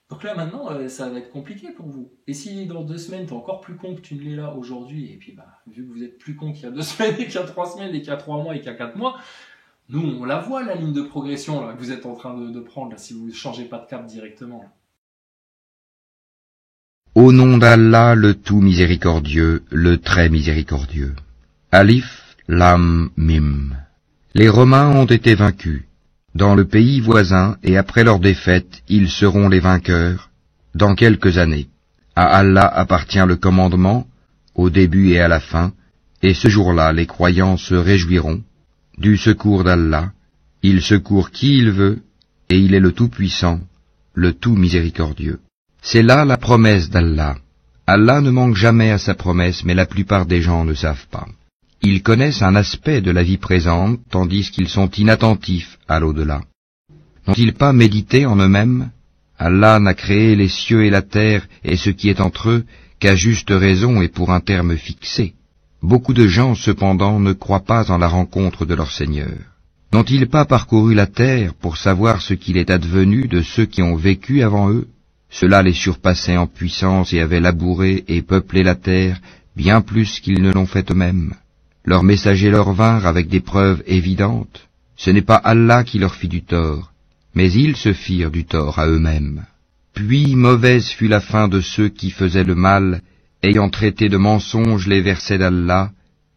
Donc là maintenant, ça va être compliqué pour vous. Et si dans 2 semaines, t'es encore plus con que tu ne l'es là aujourd'hui, et puis bah, vu que vous êtes plus con qu'il y a 2 semaines, et qu'il y a 3 semaines, et qu'il y a 3 mois, et qu'il y a 4 mois, nous on la voit la ligne de progression là, que vous êtes en train de prendre là, si vous ne changez pas de cap directement. Là. Au nom d'Allah, le tout miséricordieux, le très miséricordieux. Alif, Lam, Mim. Les Romains ont été vaincus. Dans le pays voisin, et après leur défaite, ils seront les vainqueurs, dans quelques années. À Allah appartient le commandement, au début et à la fin, et ce jour-là les croyants se réjouiront. Du secours d'Allah, il secourt qui il veut, et il est le Tout-Puissant, le Tout Miséricordieux. C'est là la promesse d'Allah. Allah ne manque jamais à sa promesse, mais la plupart des gens ne savent pas. Ils connaissent un aspect de la vie présente, tandis qu'ils sont inattentifs à l'au-delà. N'ont-ils pas médité en eux-mêmes? Allah n'a créé les cieux et la terre et ce qui est entre eux qu'à juste raison et pour un terme fixé. Beaucoup de gens, cependant, ne croient pas en la rencontre de leur Seigneur. N'ont-ils pas parcouru la terre pour savoir ce qu'il est advenu de ceux qui ont vécu avant eux? Ceux-là les surpassaient en puissance et avaient labouré et peuplé la terre bien plus qu'ils ne l'ont fait eux-mêmes. Leurs messagers leur vinrent avec des preuves évidentes. Ce n'est pas Allah qui leur fit du tort, mais ils se firent du tort à eux-mêmes. Puis mauvaise fut la fin de ceux qui faisaient le mal, ayant traité de mensonges les versets d'Allah,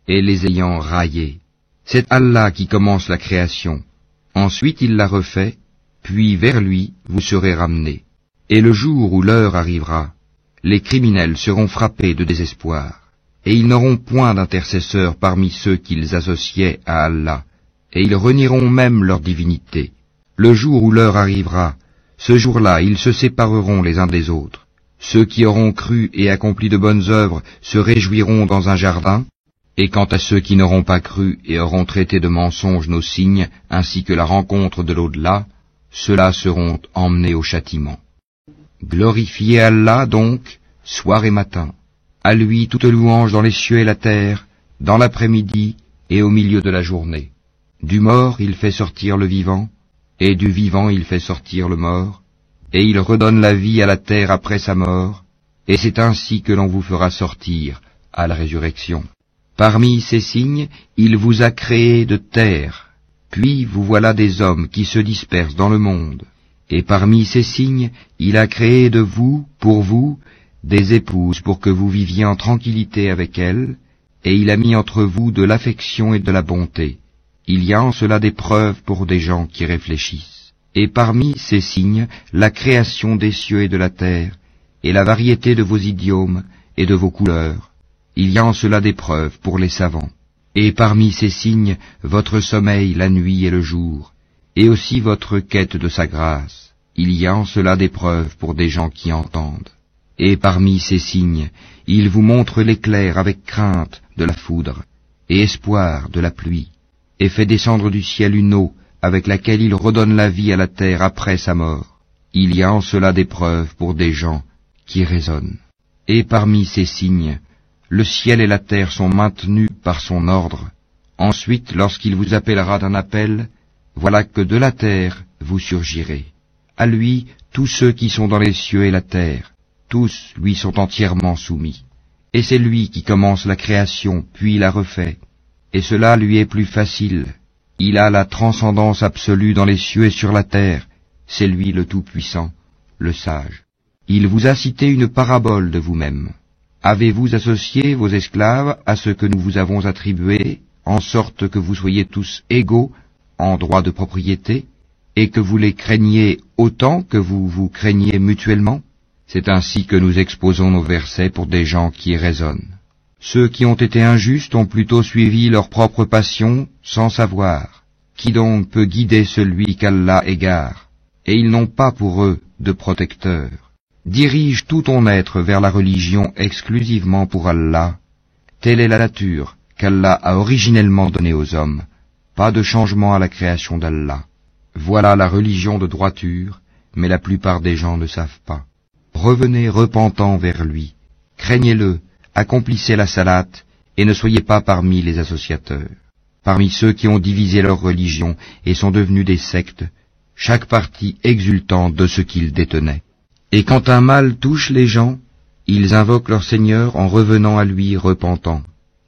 et les ayant raillés. C'est Allah qui commence la création. Ensuite il la refait, puis vers lui vous serez ramenés. Et le jour où l'heure arrivera, les criminels seront frappés de désespoir. Et ils n'auront point d'intercesseurs parmi ceux qu'ils associaient à Allah, et ils renieront même leur divinité. Le jour où l'heure arrivera, ce jour-là ils se sépareront les uns des autres. Ceux qui auront cru et accompli de bonnes œuvres se réjouiront dans un jardin, et quant à ceux qui n'auront pas cru et auront traité de mensonges nos signes, ainsi que la rencontre de l'au-delà, ceux-là seront emmenés au châtiment. Glorifiez Allah donc, soir et matin. À lui toute louange dans les cieux et la terre, dans l'après-midi et au milieu de la journée. Du mort il fait sortir le vivant, et du vivant il fait sortir le mort, et il redonne la vie à la terre après sa mort, et c'est ainsi que l'on vous fera sortir à la résurrection. Parmi ces signes, il vous a créé de terre, puis vous voilà des hommes qui se dispersent dans le monde, et parmi ces signes, il a créé de vous, pour vous, des épouses pour que vous viviez en tranquillité avec elles, et il a mis entre vous de l'affection et de la bonté. Il y a en cela des preuves pour des gens qui réfléchissent. Et parmi ces signes, la création des cieux et de la terre, et la variété de vos idiomes et de vos couleurs. Il y a en cela des preuves pour les savants. Et parmi ces signes, votre sommeil la nuit et le jour, et aussi votre quête de sa grâce. Il y a en cela des preuves pour des gens qui entendent. Et parmi ces signes, il vous montre l'éclair avec crainte de la foudre, et espoir de la pluie, et fait descendre du ciel une eau avec laquelle il redonne la vie à la terre après sa mort. Il y a en cela des preuves pour des gens qui raisonnent. Et parmi ces signes, le ciel et la terre sont maintenus par son ordre, Ensuite, lorsqu'il vous appellera d'un appel, voilà que de la terre vous surgirez. À lui, tous ceux qui sont dans les cieux et la terre, tous lui sont entièrement soumis. Et c'est lui qui commence la création, puis la refait. Et cela lui est plus facile. Il a la transcendance absolue dans les cieux et sur la terre. C'est lui le Tout-Puissant, le Sage. Il vous a cité une parabole de vous-même. Avez-vous associé vos esclaves à ce que nous vous avons attribué, en sorte que vous soyez tous égaux en droit de propriété, et que vous les craigniez autant que vous vous craignez mutuellement? C'est ainsi que nous exposons nos versets pour des gens qui raisonnent. Ceux qui ont été injustes ont plutôt suivi leur propre passion sans savoir. Qui donc peut guider celui qu'Allah égare? Et ils n'ont pas pour eux de protecteur. Dirige tout ton être vers la religion exclusivement pour Allah. Telle est la nature qu'Allah a originellement donnée aux hommes. Pas de changement à la création d'Allah. Voilà la religion de droiture, mais la plupart des gens ne savent pas. Revenez repentant vers lui, craignez-le, accomplissez la salate, et ne soyez pas parmi les associateurs. Parmi ceux qui ont divisé leur religion et sont devenus des sectes, chaque parti exultant de ce qu'ils détenaient. Et quand un mal touche les gens, ils invoquent leur Seigneur en revenant à lui repentant.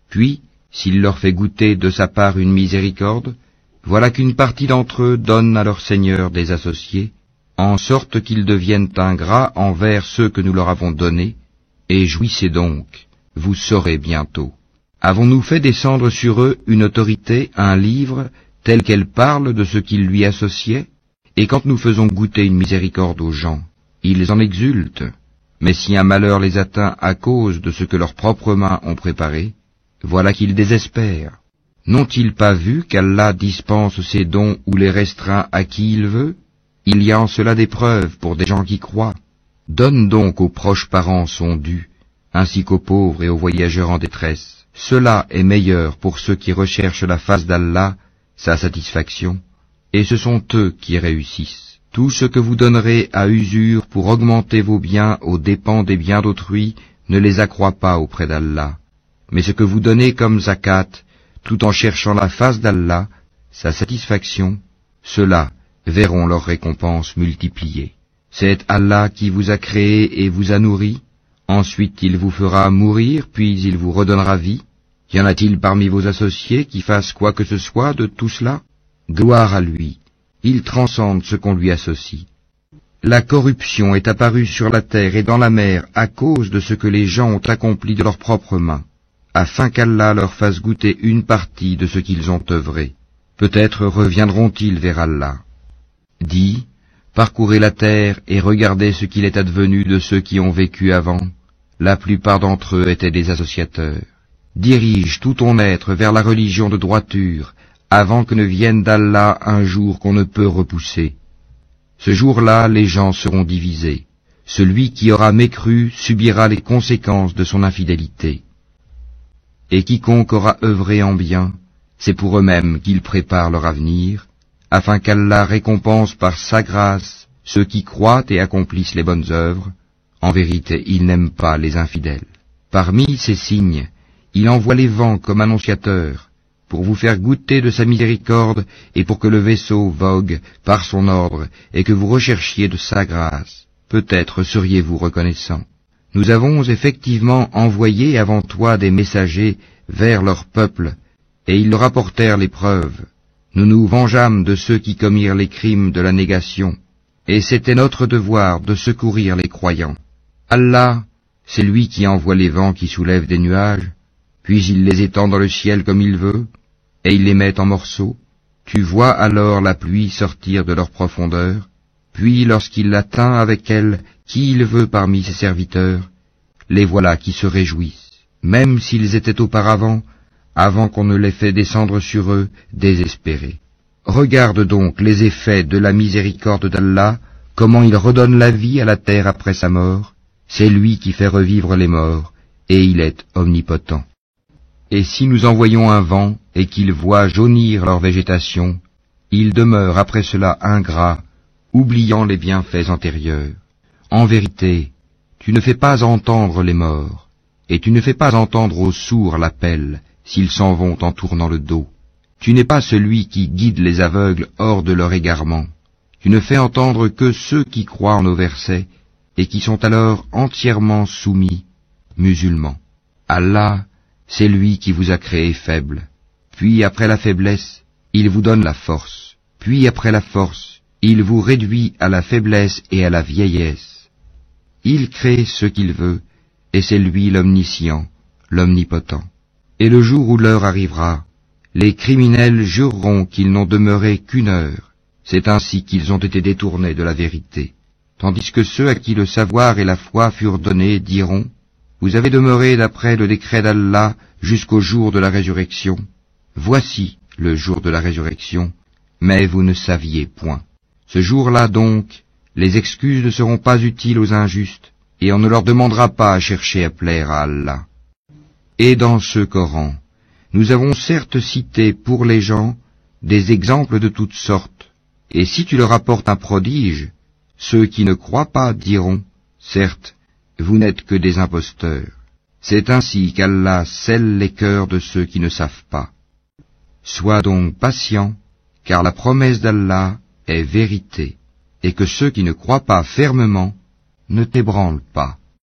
Puis, s'il leur fait goûter de sa part une miséricorde, voilà qu'une partie d'entre eux donne à leur Seigneur des associés, en sorte qu'ils deviennent ingrats envers ceux que nous leur avons donnés, et jouissez donc, vous saurez bientôt. Avons-nous fait descendre sur eux une autorité, un livre, tel qu'elle parle de ce qu'ils lui associaient? Et quand nous faisons goûter une miséricorde aux gens, ils en exultent. Mais si un malheur les atteint à cause de ce que leurs propres mains ont préparé, voilà qu'ils désespèrent. N'ont-ils pas vu qu'Allah dispense ses dons ou les restreint à qui il veut? Il y a en cela des preuves pour des gens qui croient. Donne donc aux proches parents son dû, ainsi qu'aux pauvres et aux voyageurs en détresse. Cela est meilleur pour ceux qui recherchent la face d'Allah, sa satisfaction, et ce sont eux qui réussissent. Tout ce que vous donnerez à usure pour augmenter vos biens aux dépens des biens d'autrui ne les accroît pas auprès d'Allah. Mais ce que vous donnez comme zakat, tout en cherchant la face d'Allah, sa satisfaction, ceux-là verront leur récompense multipliée. C'est Allah qui vous a créé et vous a nourri, ensuite il vous fera mourir, puis il vous redonnera vie. Y en a-t-il parmi vos associés qui fassent quoi que ce soit de tout cela? Gloire à lui, il transcende ce qu'on lui associe. La corruption est apparue sur la terre et dans la mer à cause de ce que les gens ont accompli de leurs propres mains, afin qu'Allah leur fasse goûter une partie de ce qu'ils ont œuvré. Peut-être reviendront-ils vers Allah. Dis, parcourez la terre et regardez ce qu'il est advenu de ceux qui ont vécu avant. La plupart d'entre eux étaient des associateurs. Dirige tout ton être vers la religion de droiture, avant que ne vienne d'Allah un jour qu'on ne peut repousser. Ce jour-là, les gens seront divisés. Celui qui aura mécru subira les conséquences de son infidélité. Et quiconque aura œuvré en bien, c'est pour eux-mêmes qu'ils préparent leur avenir, afin qu'Allah récompense par sa grâce ceux qui croient et accomplissent les bonnes œuvres. En vérité, il n'aime pas les infidèles. Parmi ces signes, il envoie les vents comme annonciateurs, pour vous faire goûter de sa miséricorde et pour que le vaisseau vogue par son ordre et que vous recherchiez de sa grâce. Peut-être seriez-vous reconnaissant. Nous avons effectivement envoyé avant toi des messagers vers leur peuple, et ils leur apportèrent les preuves. Nous nous vengeâmes de ceux qui commirent les crimes de la négation, et c'était notre devoir de secourir les croyants. Allah, c'est lui qui envoie les vents qui soulèvent des nuages, puis il les étend dans le ciel comme il veut, et il les met en morceaux. Tu vois alors la pluie sortir de leur profondeur, puis lorsqu'il atteint avec elle qui il veut parmi ses serviteurs, les voilà qui se réjouissent, même s'ils étaient auparavant, avant qu'on ne les fait descendre sur eux, désespérés. Regarde donc les effets de la miséricorde d'Allah, comment il redonne la vie à la terre après sa mort. C'est lui qui fait revivre les morts, et il est omnipotent. Et si nous envoyons un vent, et qu'il voit jaunir leur végétation, ils demeurent après cela ingrats, oubliant les bienfaits antérieurs. En vérité, tu ne fais pas entendre les morts, et tu ne fais pas entendre aux sourds l'appel, s'ils s'en vont en tournant le dos. Tu n'es pas celui qui guide les aveugles hors de leur égarement. Tu ne fais entendre que ceux qui croient en nos versets et qui sont alors entièrement soumis, musulmans. Allah, c'est lui qui vous a créé faible. Puis après la faiblesse, il vous donne la force. Puis après la force, il vous réduit à la faiblesse et à la vieillesse. Il crée ce qu'il veut, et c'est lui l'omniscient, l'omnipotent. Et le jour où l'heure arrivera, les criminels jureront qu'ils n'ont demeuré qu'une heure. C'est ainsi qu'ils ont été détournés de la vérité. Tandis que ceux à qui le savoir et la foi furent donnés diront, vous avez demeuré d'après le décret d'Allah jusqu'au jour de la résurrection. Voici le jour de la résurrection, mais vous ne saviez point. Ce jour-là donc, les excuses ne seront pas utiles aux injustes, et on ne leur demandera pas à chercher à plaire à Allah. Et dans ce Coran, nous avons certes cité pour les gens des exemples de toutes sortes, et si tu leur apportes un prodige, ceux qui ne croient pas diront, certes, vous n'êtes que des imposteurs. C'est ainsi qu'Allah scelle les cœurs de ceux qui ne savent pas. Sois donc patient, car la promesse d'Allah est vérité, et que ceux qui ne croient pas fermement ne t'ébranlent pas.